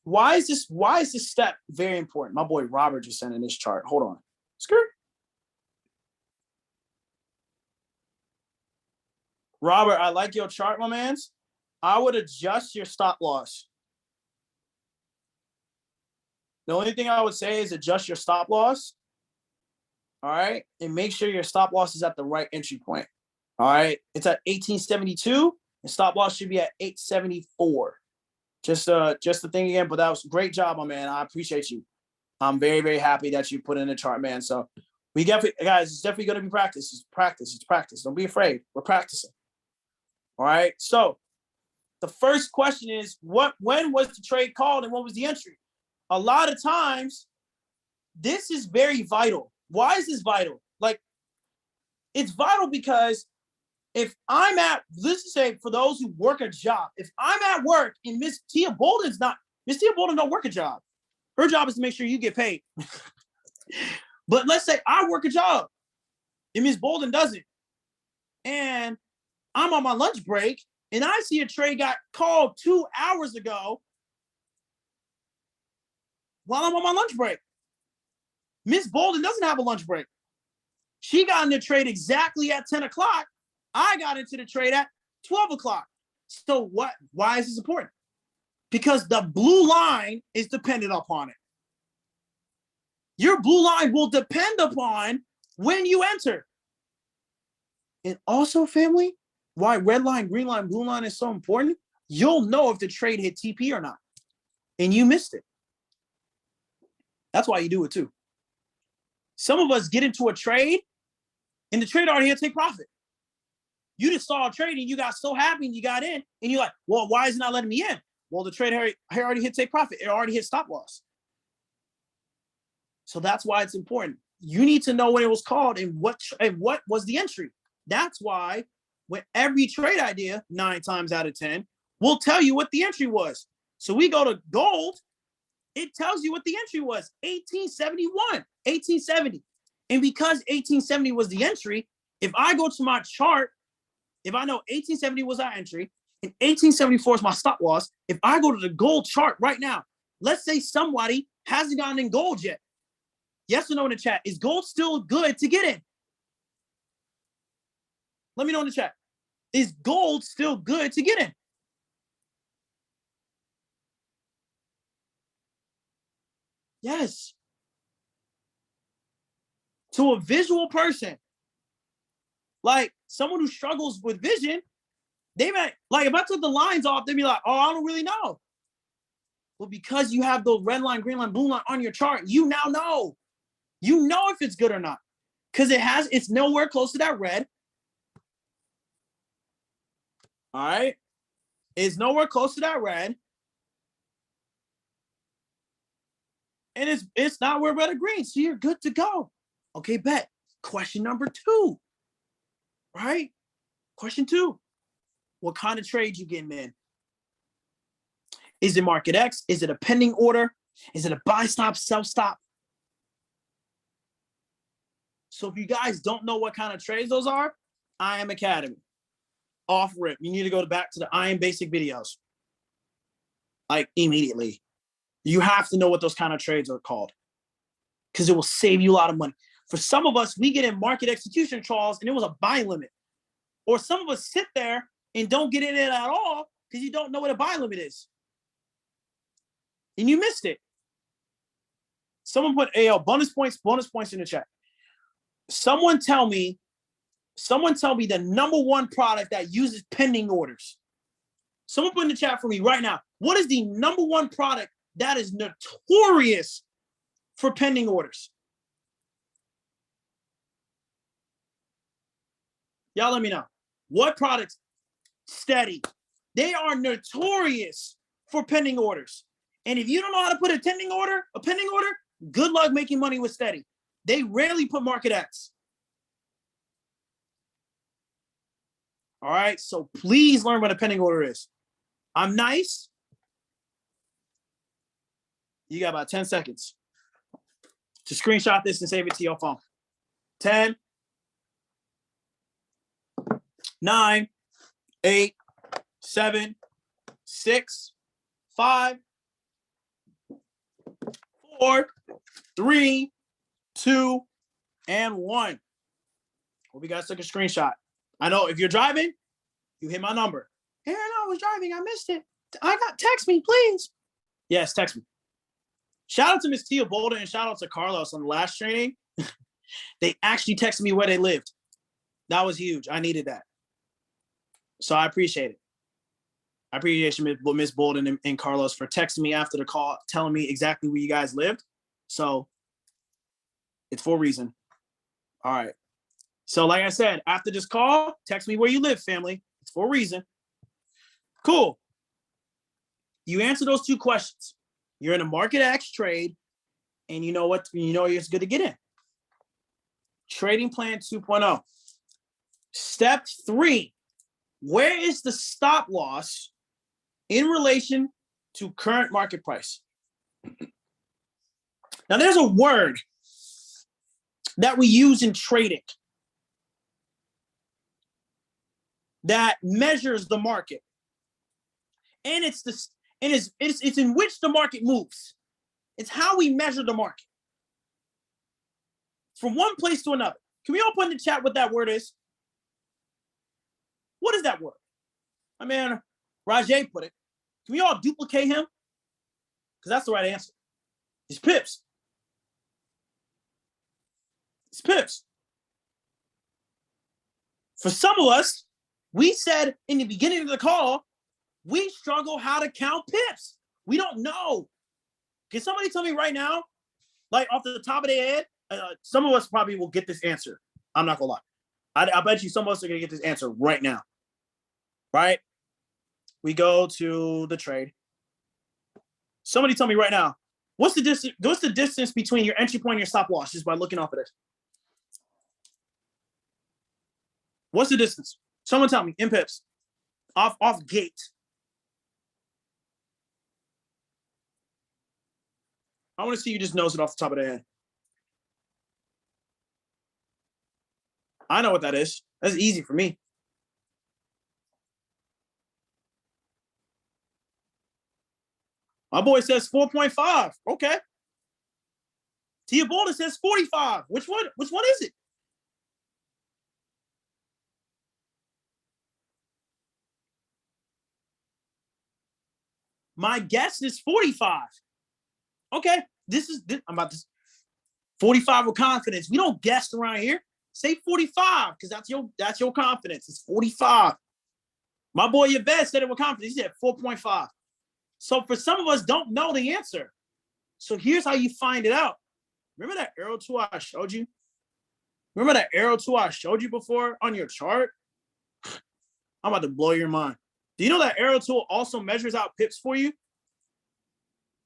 Why is this step very important? My boy Robert just sent in this chart. Hold on. Skirt. Robert, I like your chart, my mans. I would adjust your stop loss. The only thing I would say is adjust your stop loss. All right. And make sure your stop loss is at the right entry point. All right. It's at 1872 and stop loss should be at 874. Just the thing again, but that was a great job, my man. I appreciate you. I'm very, very happy that you put in the chart, man. So we definitely, guys, it's definitely going to be practice. It's practice. Don't be afraid. We're practicing. All right. So the first question is when was the trade called and what was the entry? A lot of times, this is very vital. Why is this vital? Like, it's vital because if I'm let's say for those who work a job, if I'm at work and Miss Tia Bolden don't work a job. Her job is to make sure you get paid. But let's say I work a job and Miss Bolden doesn't. And I'm on my lunch break and I see a trade got called 2 hours ago while I'm on my lunch break. Miss Bolden doesn't have a lunch break. She got in the trade exactly at 10 o'clock. I got into the trade at 12 o'clock. So why is this important? Because the blue line is dependent upon it. Your blue line will depend upon when you enter. And also, family, why red line, green line, blue line is so important, you'll know if the trade hit TP or not. And you missed it. That's why you do it too. Some of us get into a trade and the trade already hit take profit. You just saw a trade and you got so happy and you got in and you're like, well, why is it not letting me in? Well, the trade already hit take profit. It already hit stop loss. So that's why it's important. You need to know when it was called and what was the entry. That's why when every trade idea, 9 times out of 10, will tell you what the entry was. So we go to gold it tells you what the entry was, 1870. And because 1870 was the entry, if I go to my chart, if I know 1870 was our entry and 1874 is my stop loss, if I go to the gold chart right now, let's say somebody hasn't gotten in gold yet. Yes or no in the chat. Is gold still good to get in? Let me know in the chat. Is gold still good to get in? Yes. To a visual person, like someone who struggles with vision, they might, like if I took the lines off, they'd be like, oh, I don't really know. But because you have the red line, green line, blue line on your chart, you now know. You know if it's good or not. Because it's nowhere close to that red. All right. It's nowhere close to that red. And it's not where red or green. So you're good to go. Okay, bet. Question number 2. Right? Question 2. What kind of trade you getting in? Is it market X? Is it a pending order? Is it a buy stop, sell stop? So if you guys don't know what kind of trades those are, I Am Academy. Off rip. You need to go back to the I Am Basic videos. Like immediately. You have to know what those kind of trades are called. Because it will save you a lot of money. For some of us, we get in market execution trials and it was a buy limit. Or some of us sit there and don't get in it at all because you don't know what a buy limit is. And you missed it. Someone put AL bonus points in the chat. Someone tell me the number one product that uses pending orders. Someone put in the chat for me right now. What is the number one product that is notorious for pending orders? Y'all let me know. What products? Steady. They are notorious for pending orders. And if you don't know how to put a pending order, good luck making money with Steady. They rarely put market X. All right, so please learn what a pending order is. I'm nice. You got about 10 seconds to screenshot this and save it to your phone. 10, 9, 8, 7, 6, 5, 4, 3, 2, and 1. Hope you guys took a screenshot. I know if you're driving, you hit my number. Aaron, I was driving. I missed it. Text me, please. Yes, text me. Shout out to Miss Tia Boulder and shout out to Carlos on the last training. They actually texted me where they lived. That was huge. I needed that. So I appreciate it. I appreciate you, Miss Bolden and Carlos, for texting me after the call, telling me exactly where you guys lived. So it's for a reason. All right. So like I said, after this call, text me where you live, family. It's for a reason. Cool. You answer those 2 questions. You're in a market X trade, and you know what? You know it's good to get in. Trading plan 2.0. Step 3. Where is the stop loss in relation to current market price? Now, there's a word that we use in trading that measures the market, and it's in which the market moves. It's how we measure the market from one place to another. Can we all put in the chat what that word is? What is that word? I mean, Rajay put it. Can we all duplicate him? Because that's the right answer. It's pips. It's pips. For some of us, we said in the beginning of the call, we struggle how to count pips. We don't know. Can somebody tell me right now, like off the top of their head? Some of us probably will get this answer. I'm not gonna lie. I bet you some of us are gonna get this answer right now. Right? We go to the trade. Somebody tell me right now, what's the distance between your entry point and your stop loss just by looking off of this? What's the distance? Someone tell me in pips. Off gate. I want to see you just knows it off the top of the head. I know what that is. That's easy for me. My boy says 4.5. Okay. Tia Boulder says 45. Which one? Which one is it? My guess is 45. Okay. I'm about to 45 with confidence. We don't guess around here. Say 45 because that's your confidence. It's 45. My boy Yvette said it with confidence. He said 4.5. So for some of us don't know the answer. So here's how you find it out. Remember that arrow tool I showed you? Remember that arrow tool I showed you before on your chart? I'm about to blow your mind. Do you know that arrow tool also measures out pips for you?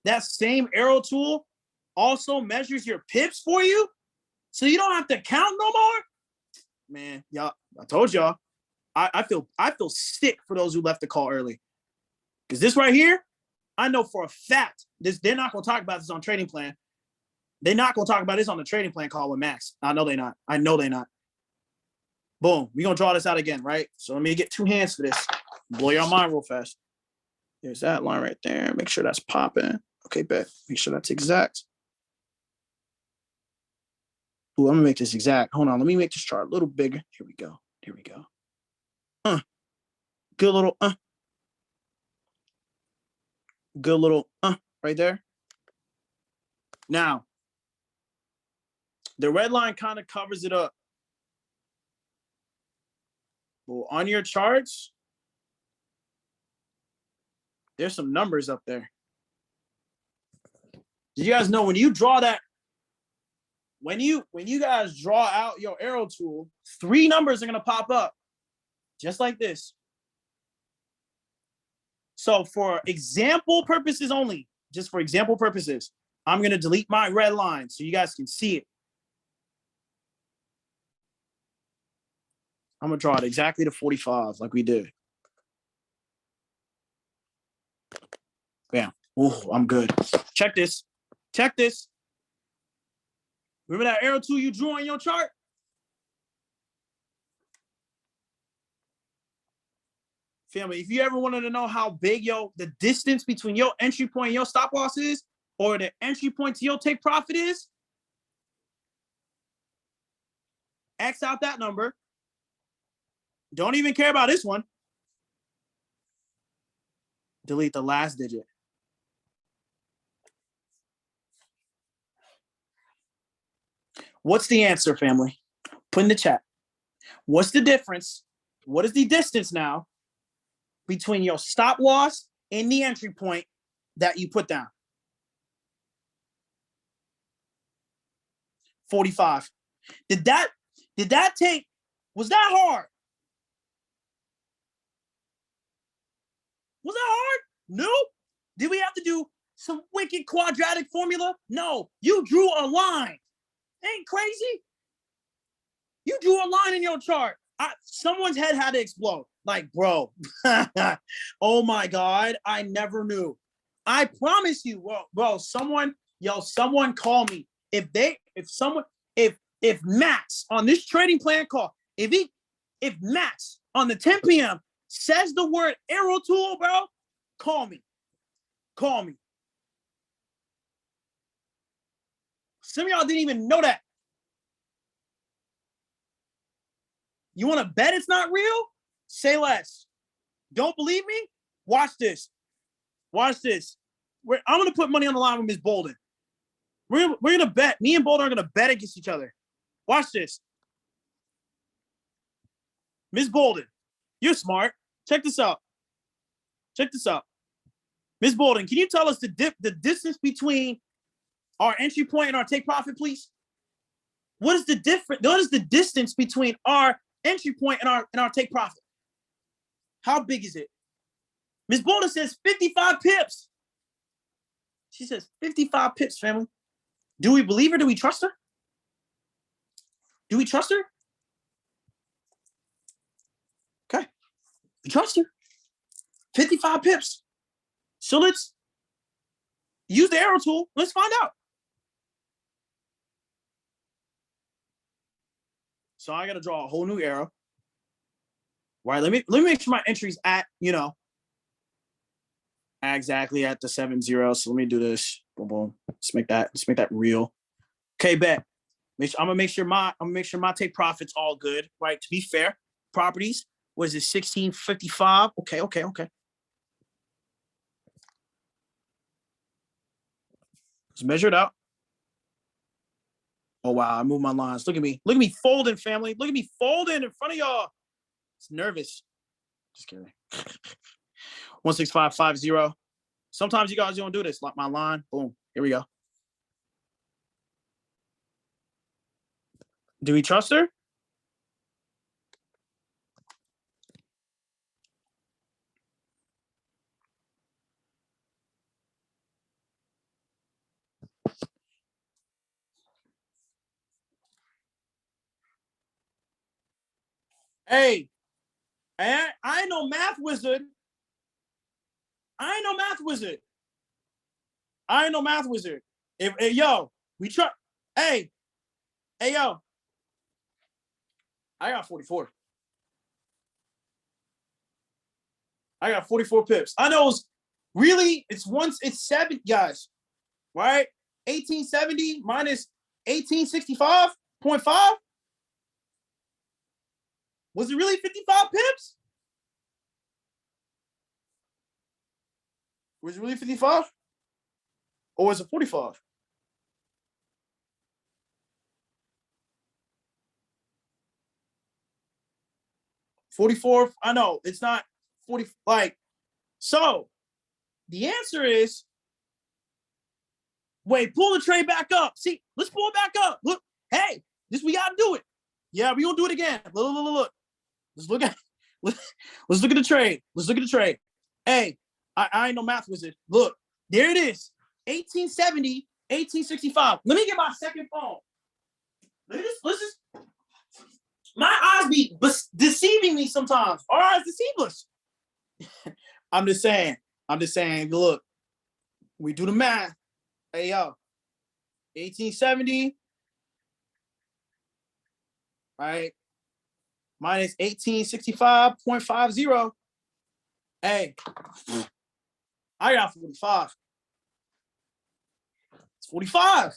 That same arrow tool also measures your pips for you? So you don't have to count no more? Man, y'all, I told y'all. I feel sick for those who left the call early. Because this right here, I know for a fact, they're not going to talk about this on Trading Plan. They're not going to talk about this on the Trading Plan call with Max. I know they're not. I know they're not. Boom. We're going to draw this out again, right? So let me get 2 hands for this. Blow your mind real fast. There's that line right there. Make sure that's popping. Okay, bet. Make sure that's exact. Ooh, I'm going to make this exact. Hold on. Let me make this chart a little bigger. Here we go. Here we go. Good little good little right there. Now, the red line kind of covers it up. Well, on your charts, there's some numbers up there. Did you guys know when you draw that, when you guys draw out your arrow tool, 3 numbers are going to pop up just like this. So for example purposes only, just for example purposes, I'm going to delete my red line so you guys can see it. I'm going to draw it exactly to 45 like we did. Bam. Ooh, I'm good. Check this. Check this. Remember that arrow tool you drew on your chart? Family, if you ever wanted to know how big the distance between your entry point and your stop loss is, or the entry point to your take profit is, X out that number. Don't even care about this one. Delete the last digit. What's the answer, family? Put in the chat. What's the difference? What is the distance now between your stop loss and the entry point that you put down? 45. Did that take, was that hard? Was that hard? No. Did we have to do some wicked quadratic formula? No. You drew a line. Ain't crazy? You drew a line in your chart. Someone's head had to explode. Like, bro, oh my God, I never knew. I promise you, bro, someone call me. If Max on this trading plan call, if Max on the 10 p.m. says the word arrow tool, bro, call me. Call me. Some of y'all didn't even know that. You want to bet it's not real? Say less. Don't believe me? Watch this. Watch this. I'm going to put money on the line with Ms. Bolden. We're going to bet. Me and Bolden are going to bet against each other. Watch this. Ms. Bolden, you're smart. Check this out. Check this out. Ms. Bolden, can you tell us the distance between our entry point and our take profit, please? What is the difference? What is the distance between our entry point and our take profit? How big is it? Ms. Bolden says 55 pips. She says 55 pips, family. Do we believe her? Do we trust her? Do we trust her? Okay. We trust her. 55 pips. So let's use the arrow tool. Let's find out. So I got to draw a whole new arrow. Right. Let me make sure my entry's at, exactly at the 7-0. So let me do this. Boom, boom. Let's make that real. Okay, bet. I'm gonna make sure my take profit's all good. Right. To be fair, properties was it 1655? Okay. Let's measure it out. Oh wow, I moved my lines. Look at me folding, family. Look at me folding in front of y'all. It's nervous. Just kidding. 16550. Sometimes you guys don't do this. Lock my line. Boom. Here we go. Do we trust her? Hey, I ain't no math wizard. I ain't no math wizard. If yo, we try. Hey, yo. I got 44. I got 44 pips. I know it's 7, guys. Right? 1870 minus 1865.5. Was it really 55 pips? Was it really 55? Or was it 45? $44. I know it's not 40. So the answer is wait, pull the trade back up. See, let's pull it back up. Look, hey, we gotta do it. Yeah, we gonna do it again. Look. Let's look at the trade. Let's look at the trade. Hey, I ain't no math wizard. Look, there it is. 1870, 1865. Let me get my second phone. Let's just my eyes be deceiving me sometimes. Our eyes deceive us. I'm just saying, look, we do the math. Hey, yo, 1870, right, minus 1865.50. Hey, I got 45. It's 45.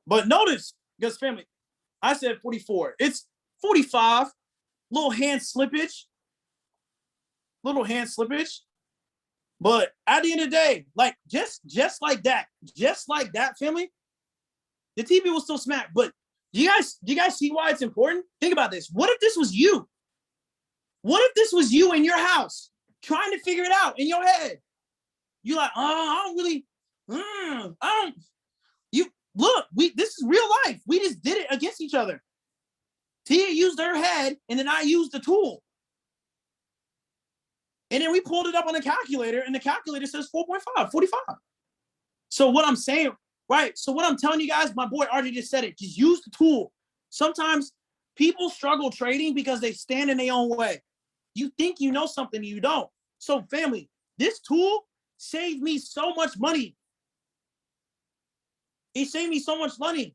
But notice, because family, I said 44. It's 45. Little hand slippage. But at the end of the day, like just like that, family, the TV will still smack. But do you guys see why it's important? Think about this. What if this was you? What if this was you in your house trying to figure it out in your head? You're like, I don't really, this is real life. We just did it against each other. Tia used her head, and then I used the tool. And then we pulled it up on the calculator, and the calculator says 4.5, 45. So what I'm saying, right? So what I'm telling you guys, my boy RJ just said it. Just use the tool. Sometimes people struggle trading because they stand in their own way. You think you know something, you don't. So family, this tool saved me so much money. It saved me so much money.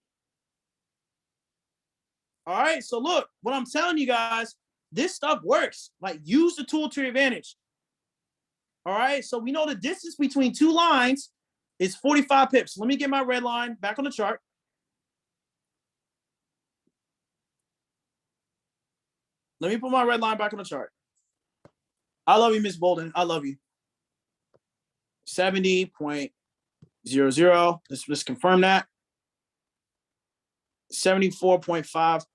All right, so look, what I'm telling you guys, this stuff works. Like, use the tool to your advantage. All right, so we know the distance between two lines is 45 pips. Let me get my red line back on the chart. Let me put my red line back on the chart. I love you, Miss Bolden. I love you. 70.00. Let's confirm that. 74.5.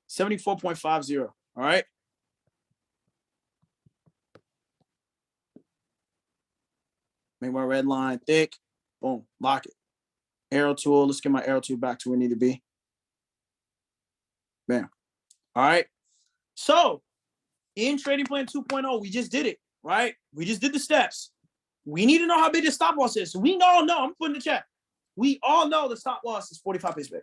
74.50. All right. Make my red line thick. Boom. Lock it. Arrow tool. Let's get my arrow tool back to where it need to be. Bam. All right. So in Trading Plan 2.0, we just did it, right? We just did the steps. We need to know how big the stop loss is. So we all know, I'm putting the chat. We all know the stop loss is 45 pips back.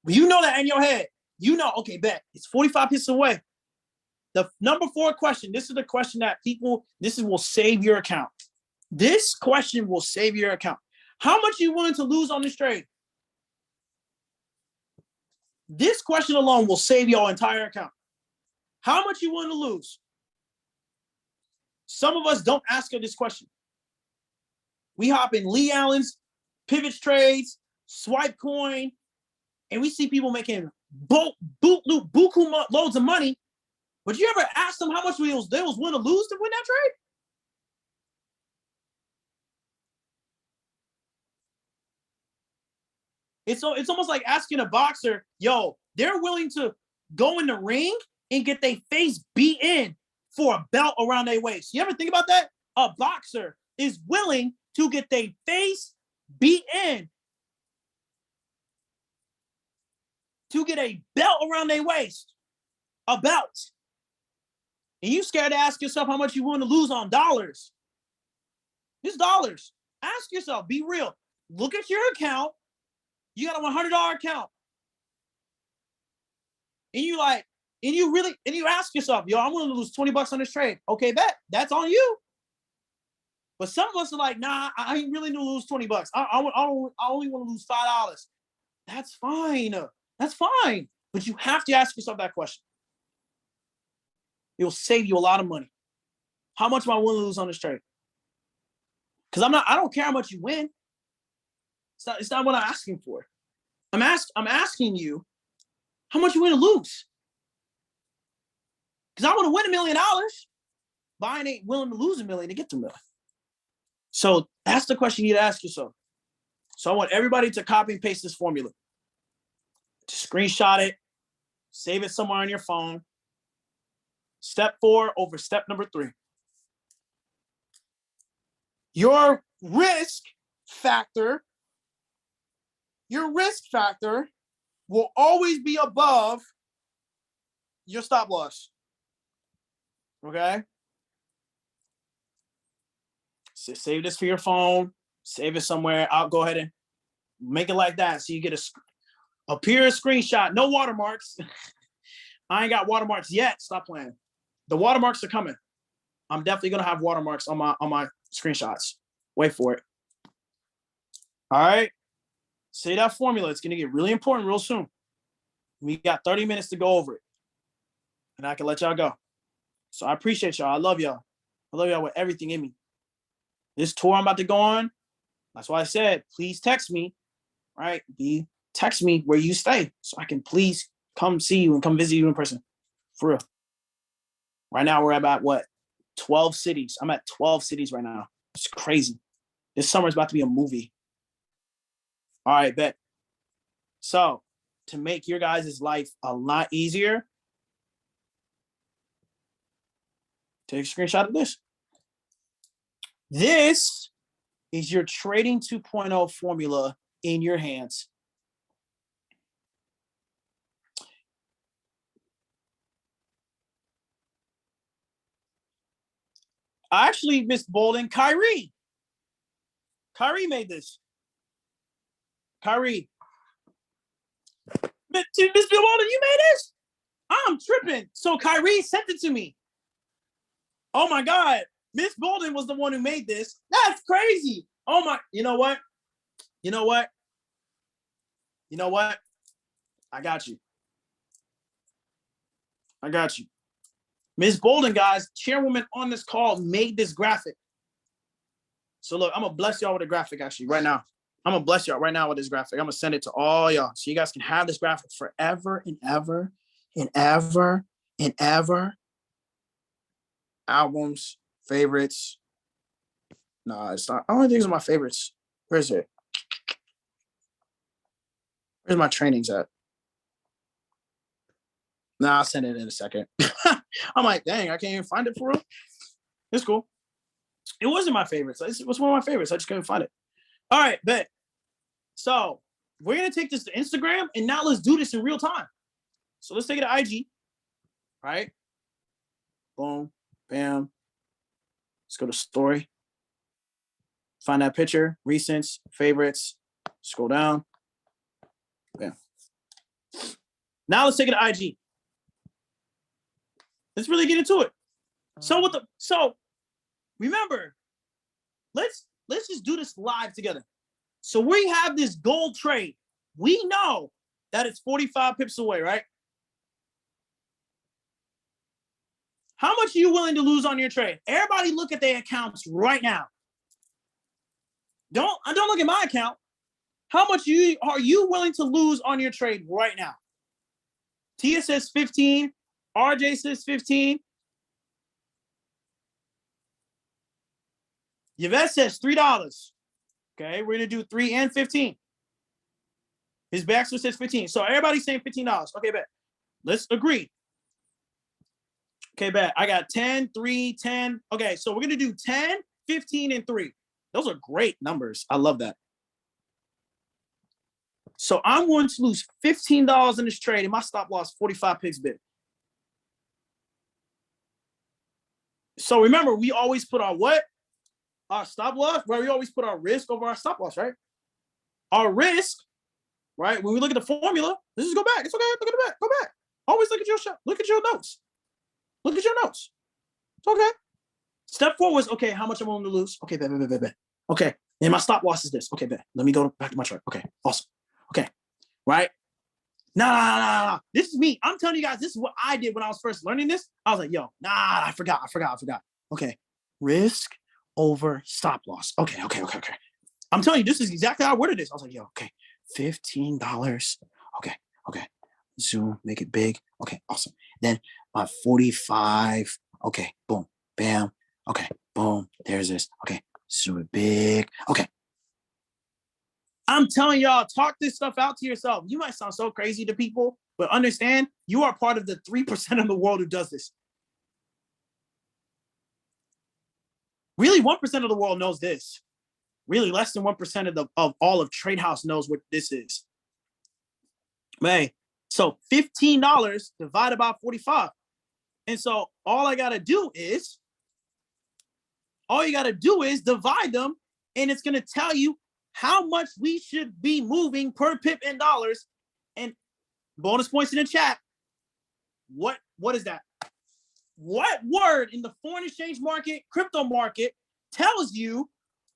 You know that in your head. You know, okay, bet. It's 45 pips away. The number 4 question, this is the question that will save your account. This question will save your account. How much are you willing to lose on this trade? This question alone will save your entire account. How much you want to lose? Some of us don't ask her this question. We hop in Lee Allen's pivot trades, swipe coin, and we see people making buku loads of money. But you ever ask them how much they was win or lose to win that trade? It's almost like asking a boxer, yo, they're willing to go in the ring and get their face beat in for a belt around their waist. You ever think about that? A boxer is willing to get their face beat in to get a belt around their waist. A belt. And you scared to ask yourself how much you want to lose on dollars. It's dollars. Ask yourself, be real. Look at your account. You got a $100 account. And you ask yourself, yo, I'm willing to lose $20 on this trade. Okay, bet. That's on you. But some of us are like, nah, I ain't really gonna lose $20. I only want to lose $5. That's fine. That's fine. But you have to ask yourself that question. It will save you a lot of money. How much am I willing to lose on this trade? Because I don't care how much you win. It's not what I'm asking for. I'm asking you how much you want to lose. Because I want to win $1 million, but I ain't willing to lose $1 million to get to $1 million. So that's the question you need to ask yourself. So I want everybody to copy and paste this formula. To screenshot it, save it somewhere on your phone. Step 4 over step number 3. Your risk factor will always be above your stop loss. Okay? So save this for your phone. Save it somewhere. I'll go ahead and make it like that. So you get a pure screenshot. No watermarks. I ain't got watermarks yet. Stop playing. The watermarks are coming. I'm definitely going to have watermarks on my screenshots. Wait for it. All right. Say that formula. It's going to get really important real soon. We got 30 minutes to go over it. And I can let y'all go. So I appreciate y'all. I love y'all. I love y'all with everything in me. This tour I'm about to go on, that's why I said, please text me, right? Text me where you stay so I can please come see you and come visit you in person. For real. Right now, we're about, 12 cities. I'm at 12 cities right now. It's crazy. This summer is about to be a movie. All right, bet. So, to make your guys' life a lot easier, take a screenshot of this. This is your Trading 2.0 formula in your hands. I actually missed Bolden. Kyrie made this. Kyrie. Miss Bolden, you made this? I'm tripping. So Kyrie sent it to me. Oh my God. Miss Bolden was the one who made this. That's crazy. Oh my, you know what? I got you. Ms. Bolden, guys, chairwoman on this call, made this graphic. So look, I'm gonna bless y'all with a graphic actually right now. I'm gonna bless y'all right now with this graphic. I'm gonna send it to all y'all so you guys can have this graphic forever and ever and ever and ever. Albums, favorites. No, it's not. I don't think these are my favorites. Where is it? Where's my trainings at? Nah, I'll send it in a second. I'm like, dang, I can't even find it for real. It's cool. It wasn't my favorites. It was one of my favorites. I just couldn't find it. All right, bet. So we're going to take this to Instagram, and now let's do this in real time. So let's take it to IG, right? Boom, bam. Let's go to story. Find that picture, recents, favorites. Scroll down. Bam. Now let's take it to IG. Let's really get into it. So remember, let's just do this live together. So we have this gold trade. We know That is 45 pips away, right? How much are you willing to lose on your trade? Everybody look at their accounts right now. Don't look at my account. How much are you willing to lose on your trade right now? Tia says 15. RJ says 15. Yvette says $3. Okay, we're gonna do 3 and 15. His Baxter says 15. So everybody's saying $15. Okay, bet. Let's agree. Okay, bet. I got 10, 3, 10. Okay, so we're gonna do 10, 15, and 3. Those are great numbers. I love that. So I'm going to lose $15 in this trade, and my stop loss 45 pips bid. So remember, we always put our what? Our stop loss, right? We always put our risk over our stop loss, right? Our risk, right? When we look at the formula, let's just go back. It's okay. Look at the back. Go back. Always look at your shot. Look at your notes. Look at your notes. It's okay. Step 4 was, okay, how much I'm willing to lose? Okay, bet. Okay, and my stop loss is this. Okay, bet. Let me go back to my chart. Okay, awesome. Okay, right? Nah. This is me. I'm telling you guys, this is what I did when I was first learning this. I was like, yo, I forgot. Okay, risk over stop loss. Okay. I'm telling you, this is exactly how I worded this. I was like, yo, okay, $15. Okay. Zoom, make it big. Okay, awesome. Then my 45. Okay, boom, bam. Okay, boom. There's this. Okay, zoom it big. Okay. I'm telling y'all, talk this stuff out to yourself. You might sound so crazy to people, but understand you are part of the 3% of the world who does this. Really, 1% of the world knows this. Really, less than 1% of all of Trade House knows what this is. Hey, so $15 divided by 45. And so all you got to do is divide them, and it's going to tell you how much we should be moving per pip in dollars. And bonus points in the chat. What is that? What word in the foreign exchange market, crypto market, tells you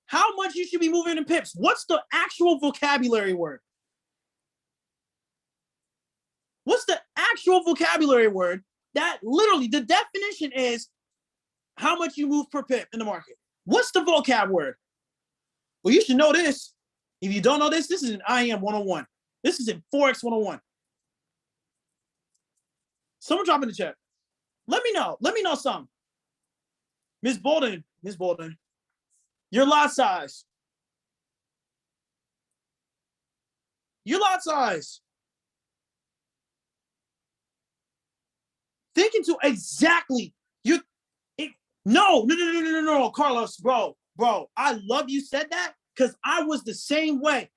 how much you should be moving in pips? What's the actual vocabulary word? What's the actual vocabulary word that literally the definition is how much you move per pip in the market? What's the vocab word? Well, you should know this. If you don't know this, this is an IM 101. This is in Forex 101. Someone drop in the chat. Let me know. Let me know something. Ms. Bolden, your lot size. Your lot size. Think into exactly no, Carlos, bro. I love you said that because I was the same way.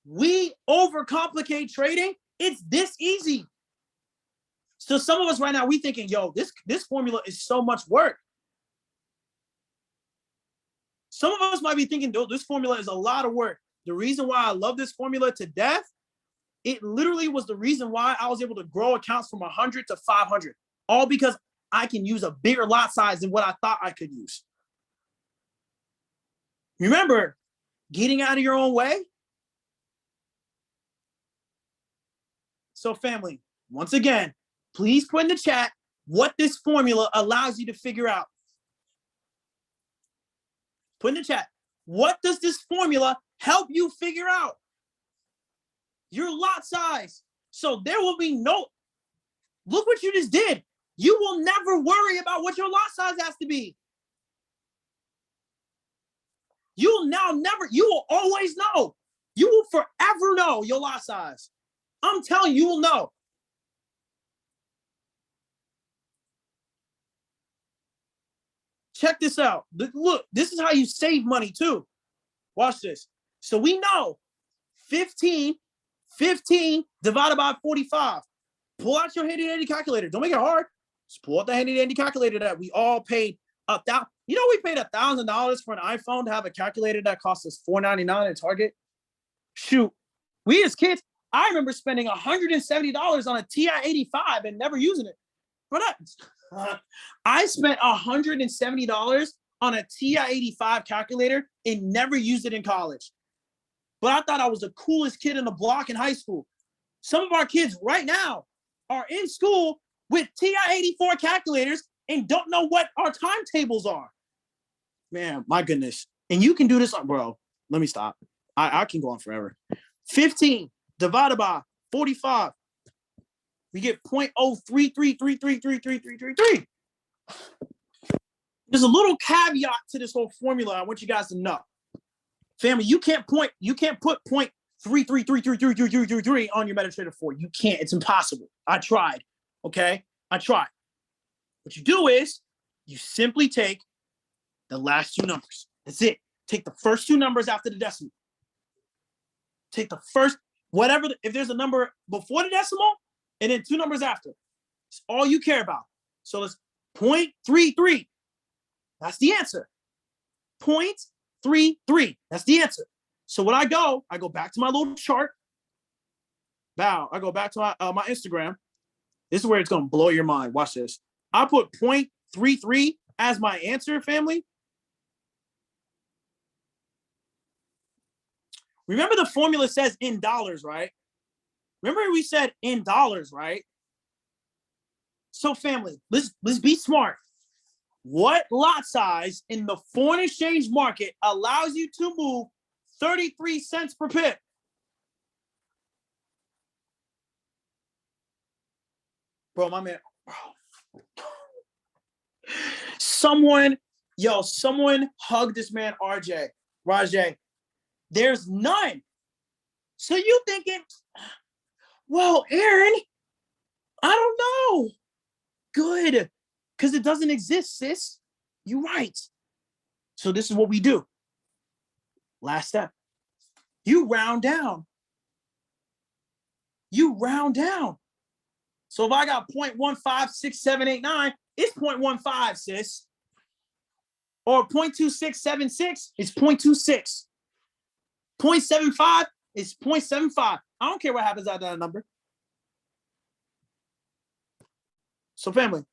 We overcomplicate trading. It's this easy. So some of us right now, we thinking, yo, this formula is so much work. Some of us might be thinking, this formula is a lot of work. The reason why I love this formula to death, it literally was the reason why I was able to grow accounts from 100 to 500, all because I can use a bigger lot size than what I thought I could use. Remember, getting out of your own way. So family, once again, please put in the chat what this formula allows you to figure out. Put in the chat, what does this formula help you figure out? Your lot size. So there will be no, look what you just did. You will never worry about what your lot size has to be. You will always know. You will forever know your lot size. I'm telling you, you will know. Check this out. Look, this is how you save money too. Watch this. So we know 15 divided by 45. Pull out your handy dandy calculator. Don't make it hard. Just pull out the handy dandy calculator that we all paid $1,000. You know, we paid $1,000 for an iPhone to have a calculator that cost us $4.99 at Target. Shoot, we as kids, I remember spending $170 on a TI-85 and never using it. For that, I spent $170 on a TI-85 calculator and never used it in college. But I thought I was the coolest kid in the block in high school. Some of our kids right now are in school with TI-84 calculators and don't know what our timetables are. Man, my goodness. And you can do this, bro. Let me stop. I can go on forever. 15 divided by 45. We get 0.0333333333. There's a little caveat to this whole formula I want you guys to know. Family, you can't put 0.33333333 on your MetaTrader 4. You can't. It's impossible. I tried. Okay? I tried. What you do is you simply take the last two numbers. That's it. Take the first two numbers after the decimal. Take the first, whatever, if there's a number before the decimal, and then two numbers after. It's all you care about. So it's 0.33. That's the answer. 0.33. That's the answer. So when I go back to my little chart. I go back to my Instagram. This is where it's going to blow your mind. Watch this. I put 0.33 as my answer, family. Remember the formula says in dollars, right? Remember we said in dollars, right? So family, let's be smart. What lot size in the foreign exchange market allows you to move 33 cents per pip? Bro, my man. Bro. Someone hug this man, Rajay. There's none. So you thinking, well, Aaron, I don't know. Good. Because it doesn't exist, sis. You're right. So this is what we do. Last step. You round down. So if I got 0.156789, it's 0.15, sis. Or 0.2676, it's 0.26. 0.75 is 0.75. I don't care what happens out of that number. So family,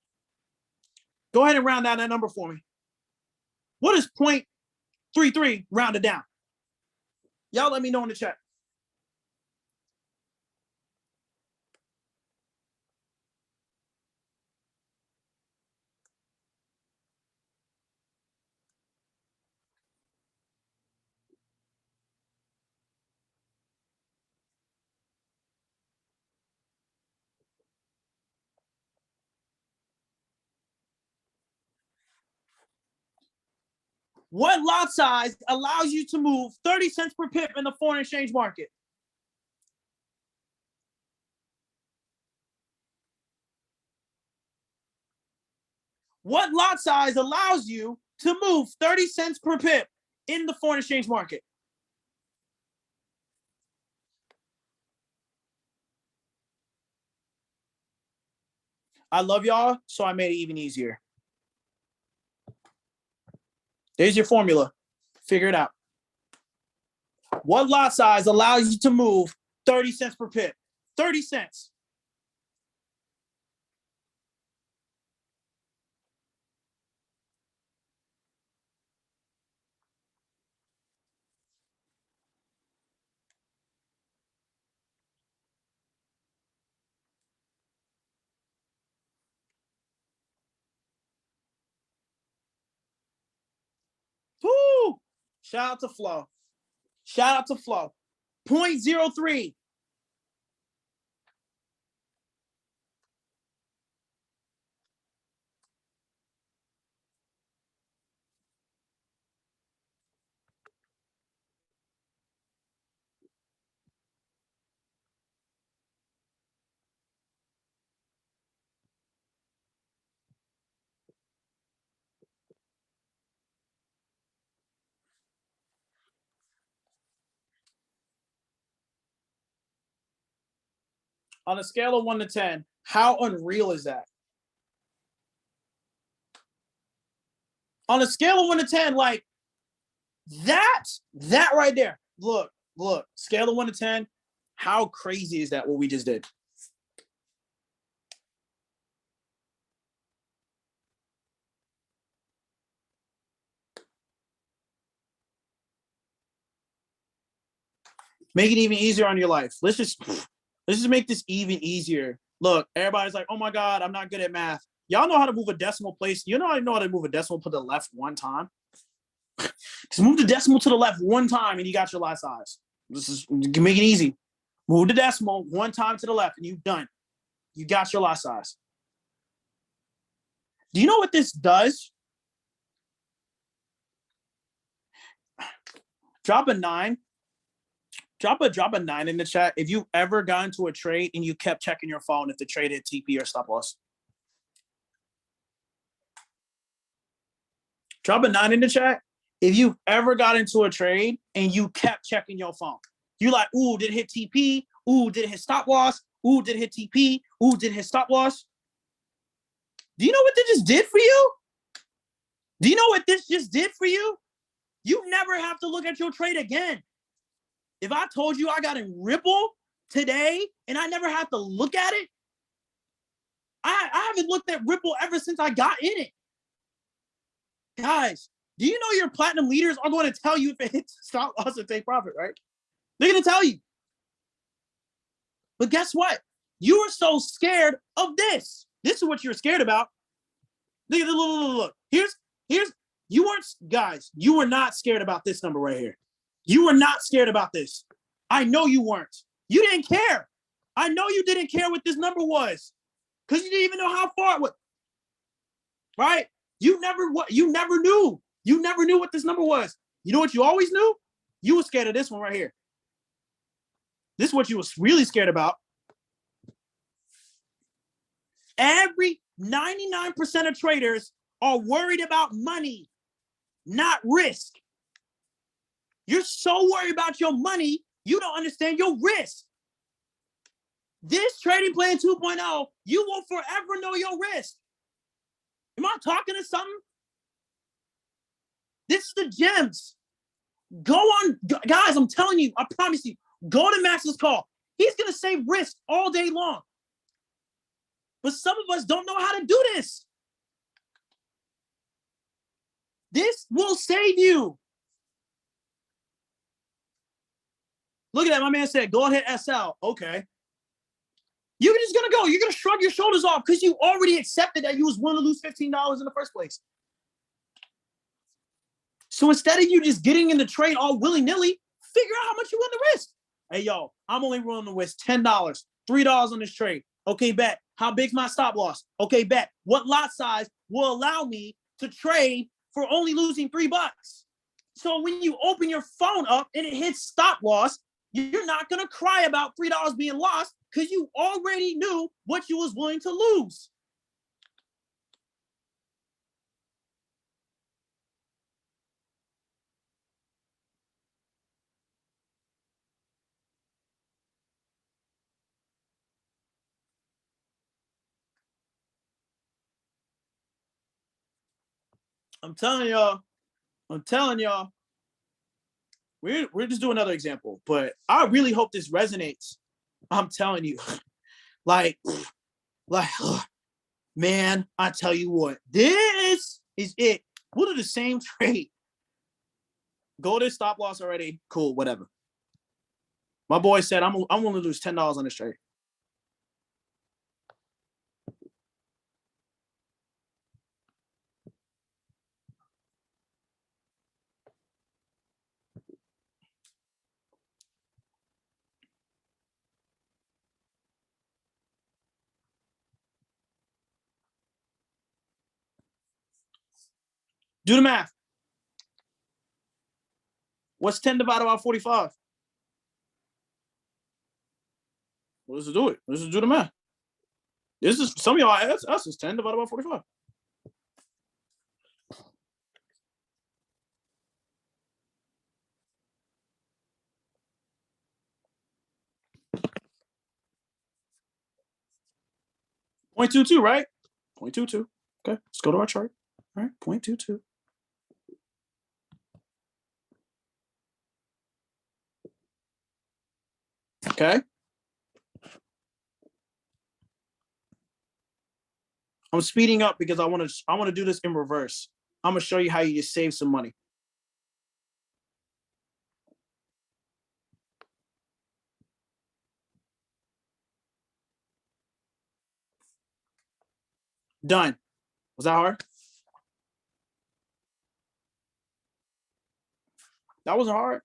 go ahead and round down that number for me. What is 0.33 rounded down? Y'all let me know in the chat. What lot size allows you to move 30 cents per pip in the foreign exchange market? What lot size allows you to move 30 cents per pip in the foreign exchange market? I love y'all, so I made it even easier. There's your formula. Figure it out. What lot size allows you to move 30 cents per pip? 30 cents. Woo! Shout out to Flo. 0.03. On a scale of 1 to 10, how unreal is that? On a scale of 1 to 10, like that right there. Look, scale of 1 to 10. How crazy is that what we just did? Make it even easier on your life. Let's just Let's just make this even easier. Look, everybody's like, oh my God, I'm not good at math. Y'all know how to move a decimal place. You know how to move a decimal to the left one time? Just move the decimal to the left one time and you got your lot size. This is, you can make it easy. Move the decimal one time to the left and you've done. You got your lot size. Do you know what this does? Drop a 9. Drop a 9 in the chat if you ever got into a trade and you kept checking your phone if the trade hit TP or stop loss. Drop a 9 in the chat if you ever got into a trade and you kept checking your phone. You like, ooh, did it hit TP? Ooh, did it hit stop loss? Ooh, did it hit TP? Ooh, did it hit stop loss? Do you know what this just did for you? Do you know what this just did for you? You never have to look at your trade again. If I told you I got in Ripple today and I never have to look at it, I haven't looked at Ripple ever since I got in it. Guys, do you know your platinum leaders are going to tell you if it hits stop loss or take profit, right? They're going to tell you. But guess what? You are so scared of this. This is what you're scared about. Look. Here's, you weren't, guys, you were not scared about this number right here. You were not scared about this. I know you weren't. You didn't care. I know you didn't care what this number was because you didn't even know how far it was. Right? You never knew. You never knew what this number was. You know what you always knew? You were scared of this one right here. This is what you was really scared about. Every 99% of traders are worried about money, not risk. You're so worried about your money, you don't understand your risk. This trading plan 2.0, you will forever know your risk. Am I talking to something? This is the gems. Go on, guys, I'm telling you, I promise you, go to Max's call. He's going to save risk all day long. But some of us don't know how to do this. This will save you. Look at that. My man said, go ahead, SL. Okay. You're just going to go. You're going to shrug your shoulders off because you already accepted that you was willing to lose $15 in the first place. So instead of you just getting in the trade all willy-nilly, figure out how much you want to risk. Hey, yo, I'm only willing to risk $10, $3 on this trade. Okay, bet. How big's my stop loss? Okay, bet. What lot size will allow me to trade for only losing $3? So when you open your phone up and it hits stop loss, you're not going to cry about $3 being lost because you already knew what you was willing to lose. I'm telling y'all, we're just doing another example, but I really hope this resonates. I'm telling you, like, man, I tell you what, this is it. We'll do the same trade. Go to stop loss already. Cool, whatever. My boy said, I'm willing to lose $10 on this trade. Do the math. What's 10 divided by 45? Well, let's do it. Let's just do the math. This is, some of y'all ask us, is 10 divided by 45. .22, right? 0.22. Okay, let's go to our chart. All right, 0.22. Okay. I'm speeding up because I want to do this in reverse. I'm gonna show you how you just save some money. Done. Was that hard? That wasn't hard.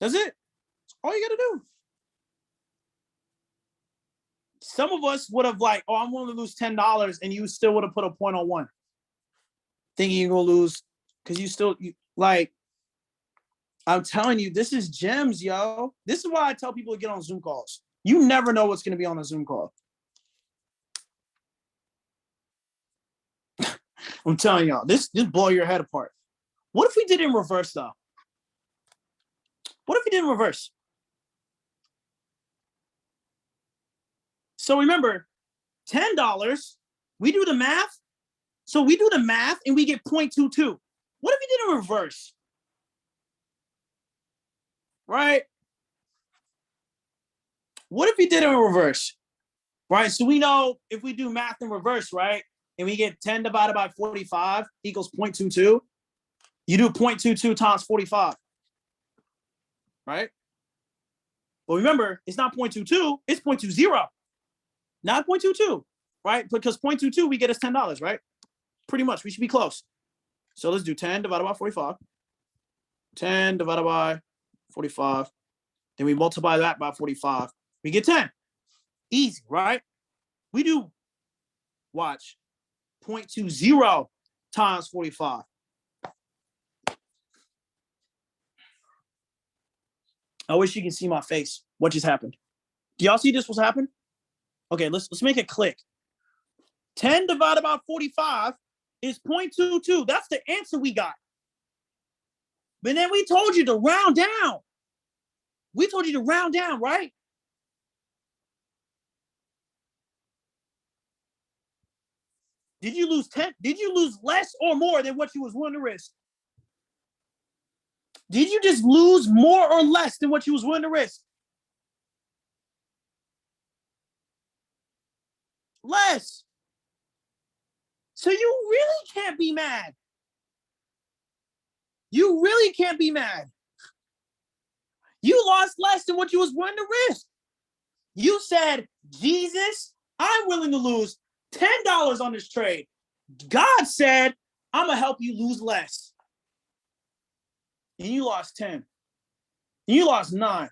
That's it. That's all you got to do. Some of us would have like, oh, I'm willing to lose $10, and you still would have put a point on one, thinking you're gonna lose because like. I'm telling you, this is gems, yo. This is why I tell people to get on Zoom calls. You never know what's gonna be on a Zoom call. I'm telling y'all, this blow your head apart. What if we did it in reverse, though? What if we did it in reverse? So remember, $10, we do the math. So we do the math and we get 0.22. What if we did it in reverse? Right? What if we did it in reverse? Right? So we know if we do math in reverse, right? And we get 10 divided by 45 equals 0.22. You do 0.22 times 45. Right? But remember, it's not 0.22, it's 0.20. Not 0.22, right? Because 0.22 we get is $10, right? Pretty much, we should be close. So let's do 10 divided by 45. 10 divided by 45. Then we multiply that by 45. We get 10. Easy, right? We do, watch, 0.20 times 45. I wish you can see my face. What just happened? Do y'all see this what's happened? Okay, let's make it click. 10 divided by 45 is 0.22. That's the answer we got. But then we told you to round down. We told you to round down, right? Did you lose 10? Did you lose less or more than what you was willing to risk? Did you just lose more or less than what you was willing to risk? Less. So you really can't be mad. You really can't be mad. You lost less than what you was willing to risk. You said, Jesus, I'm willing to lose $10 on this trade. God said, I'm going to help you lose less. And you lost 10. And you lost 9.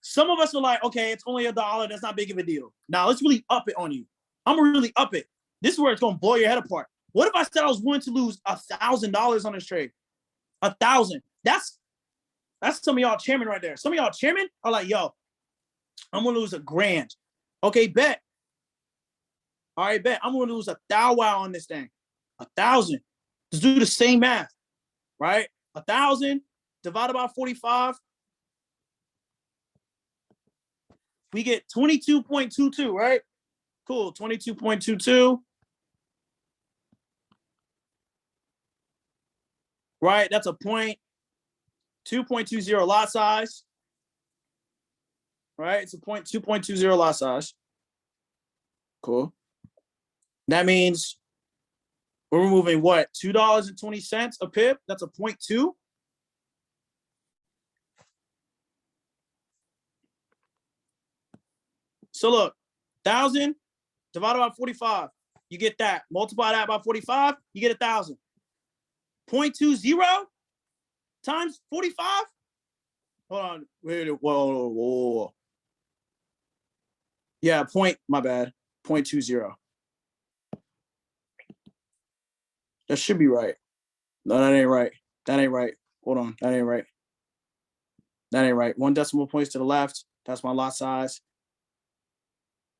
Some of us are like, okay, it's only $1. That's not big of a deal. Now let's really up it on you. I'm going to really up it. This is where it's going to blow your head apart. What if I said I was willing to lose $1,000 on this trade? 1,000. That's some of y'all chairman right there. Some of y'all chairman are like, yo, I'm going to lose $1,000. Okay, bet. All right, bet. I'm going to lose $1,000 on this thing. 1,000. Let's do the same math, right? 1,000 divided by 45. We get 22.22, right? Cool, 22.22. Right, that's a 2.20 lot size. Right, it's a 2.20 lot size. Cool. That means we're removing what? $2.20 a pip. That's a 0.2. So look, 1,000 divided by 45. You get that. Multiply that by 45, you get 1,000. 0.20 times 45. Hold on. Wait, whoa. Yeah, my bad. 0.20. That should be right. No, that ain't right. That ain't right. Hold on. That ain't right. That ain't right. 1 decimal points to the left. That's my lot size.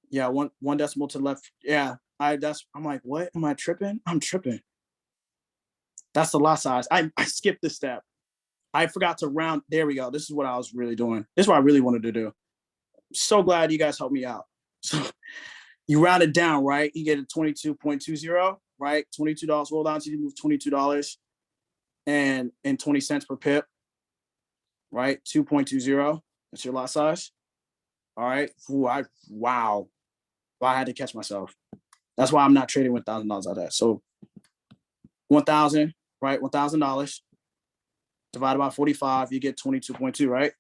Yeah, one decimal to the left. Yeah, I'm like, what? Am I tripping? I'm tripping. That's the lot size. I skipped this step. I forgot to round. There we go. This is what I was really doing. This is what I really wanted to do. So glad you guys helped me out. So you round it down, right? You get a 22.20, right? $22. Roll down to you move $22 and 20 cents per pip, right? 2.20. That's your lot size. All right. Ooh, wow. I had to catch myself. That's why I'm not trading with $1,000 out of that. So 1,000, right? $1,000 divided by 45, you get 22.2, right?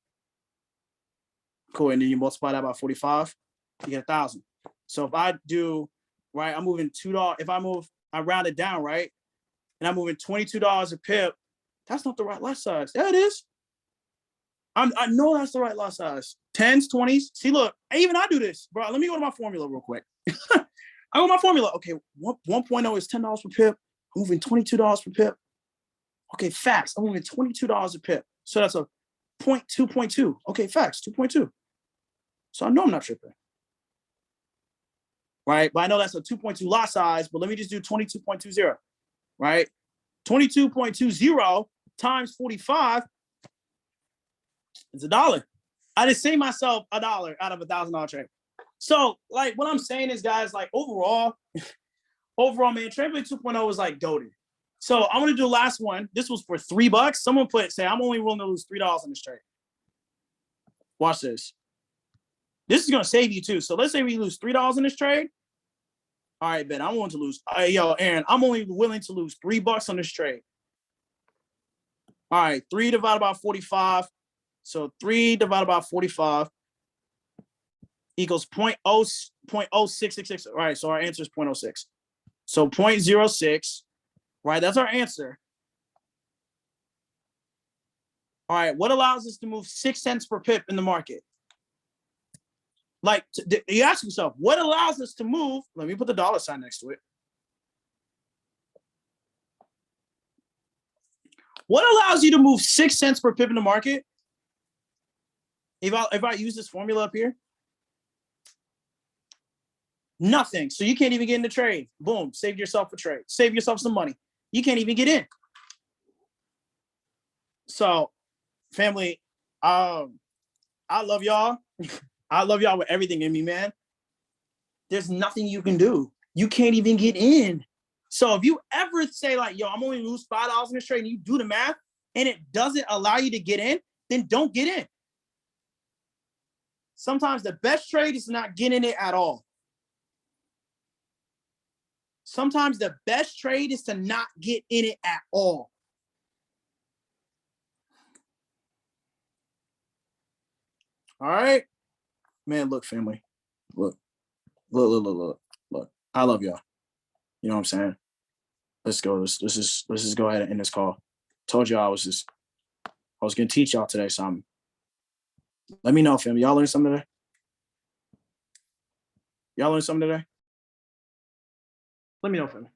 Cool. And then you multiply that by 45, you get 1,000. So if I do, right, I'm moving $2. If I round it down, right, and I'm moving $22 a pip, that's not the right lot size. Yeah, it is. I know that's the right lot size. 10s, 20s. See, look, even I do this, bro. Let me go to my formula real quick. I go to my formula. Okay, 1.0 is $10 per pip. I'm moving $22 per pip. Okay, facts. I'm moving $22 a pip. So that's a 2.2. Okay, facts, 2.2. So I know I'm not tripping. Right? But I know that's a 2.2 lot size, but let me just do 22.20, right? 22.20 times 45 is $1. I just saved myself $1 out of $1,000 trade. So, like, what I'm saying is, guys, like, overall, man, Trading Plan 2.0 is like goated. So I'm gonna do the last one. This was for $3. Someone say I'm only willing to lose $3 in this trade. Watch this. This is gonna save you too. So let's say we lose $3 in this trade. All right, Ben, I'm willing to lose. Yo, Aaron, I'm only willing to lose $3 on this trade. All right, 3 divided by 45. So 3 divided by 45 equals 0.0666. All right, so our answer is 0.06. So 0.06, right? That's our answer. All right, what allows us to move 6 cents per pip in the market? Like, you ask yourself, what allows us to move? Let me put the dollar sign next to it. What allows you to move 6 cents per pip in the market? If I use this formula up here, nothing. So you can't even get in the trade. Boom, save yourself a trade. Save yourself some money. You can't even get in. So, family, I love y'all. I love y'all with everything in me, man. There's nothing you can do. You can't even get in. So if you ever say like, yo, I'm only lose $5 in this trade, and you do the math and it doesn't allow you to get in, then don't get in. Sometimes the best trade is not getting it at all. Sometimes the best trade is to not get in it at all. All right, man. Look, family. Look. I love y'all. You know what I'm saying? Let's go. Let's just go ahead and end this call. Told you I was gonna teach y'all today something. Let me know, family. Y'all learned something today? Y'all learned something today? Let me know, family.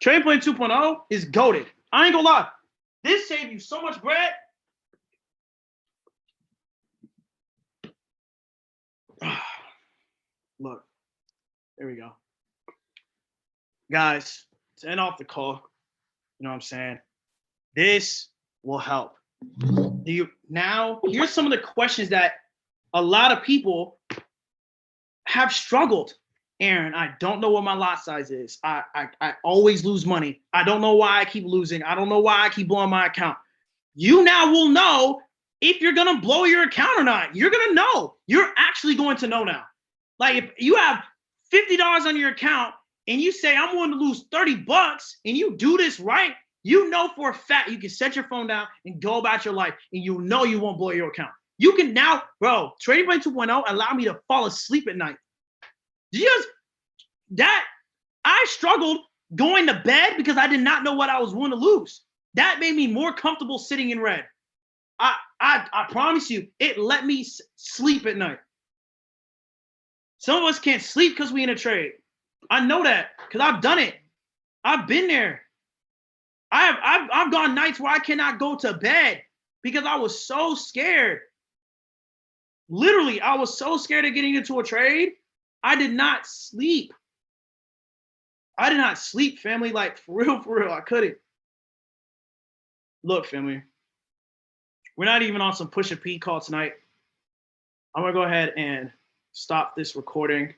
Trading Plan 2.0 is goated. I ain't gonna lie. This saved you so much bread. Look, there we go. Guys, to end off the call, you know what I'm saying? This will help. Here's some of the questions that a lot of people have struggled. Aaron, I don't know what my lot size is. I always lose money. I don't know why I keep losing. I don't know why I keep blowing my account. You now will know if you're going to blow your account or not. You're going to know. You're actually going to know now. Like if you have $50 on your account and you say, I'm going to lose $30 and you do this right, you know for a fact you can set your phone down and go about your life and you know you won't blow your account. You can now, bro, Trading Plan 2.0 allow me to fall asleep at night. I struggled going to bed because I did not know what I was going to lose. That made me more comfortable sitting in red. I promise you, it let me sleep at night. Some of us can't sleep because we in a trade. I know that because I've done it. I've been there. I've gone nights where I cannot go to bed because I was so scared. Literally, I was so scared of getting into a trade. I did not sleep. Family. Like, for real, I couldn't. Look, family, we're not even on some Push a P call tonight. I'm going to go ahead and stop this recording.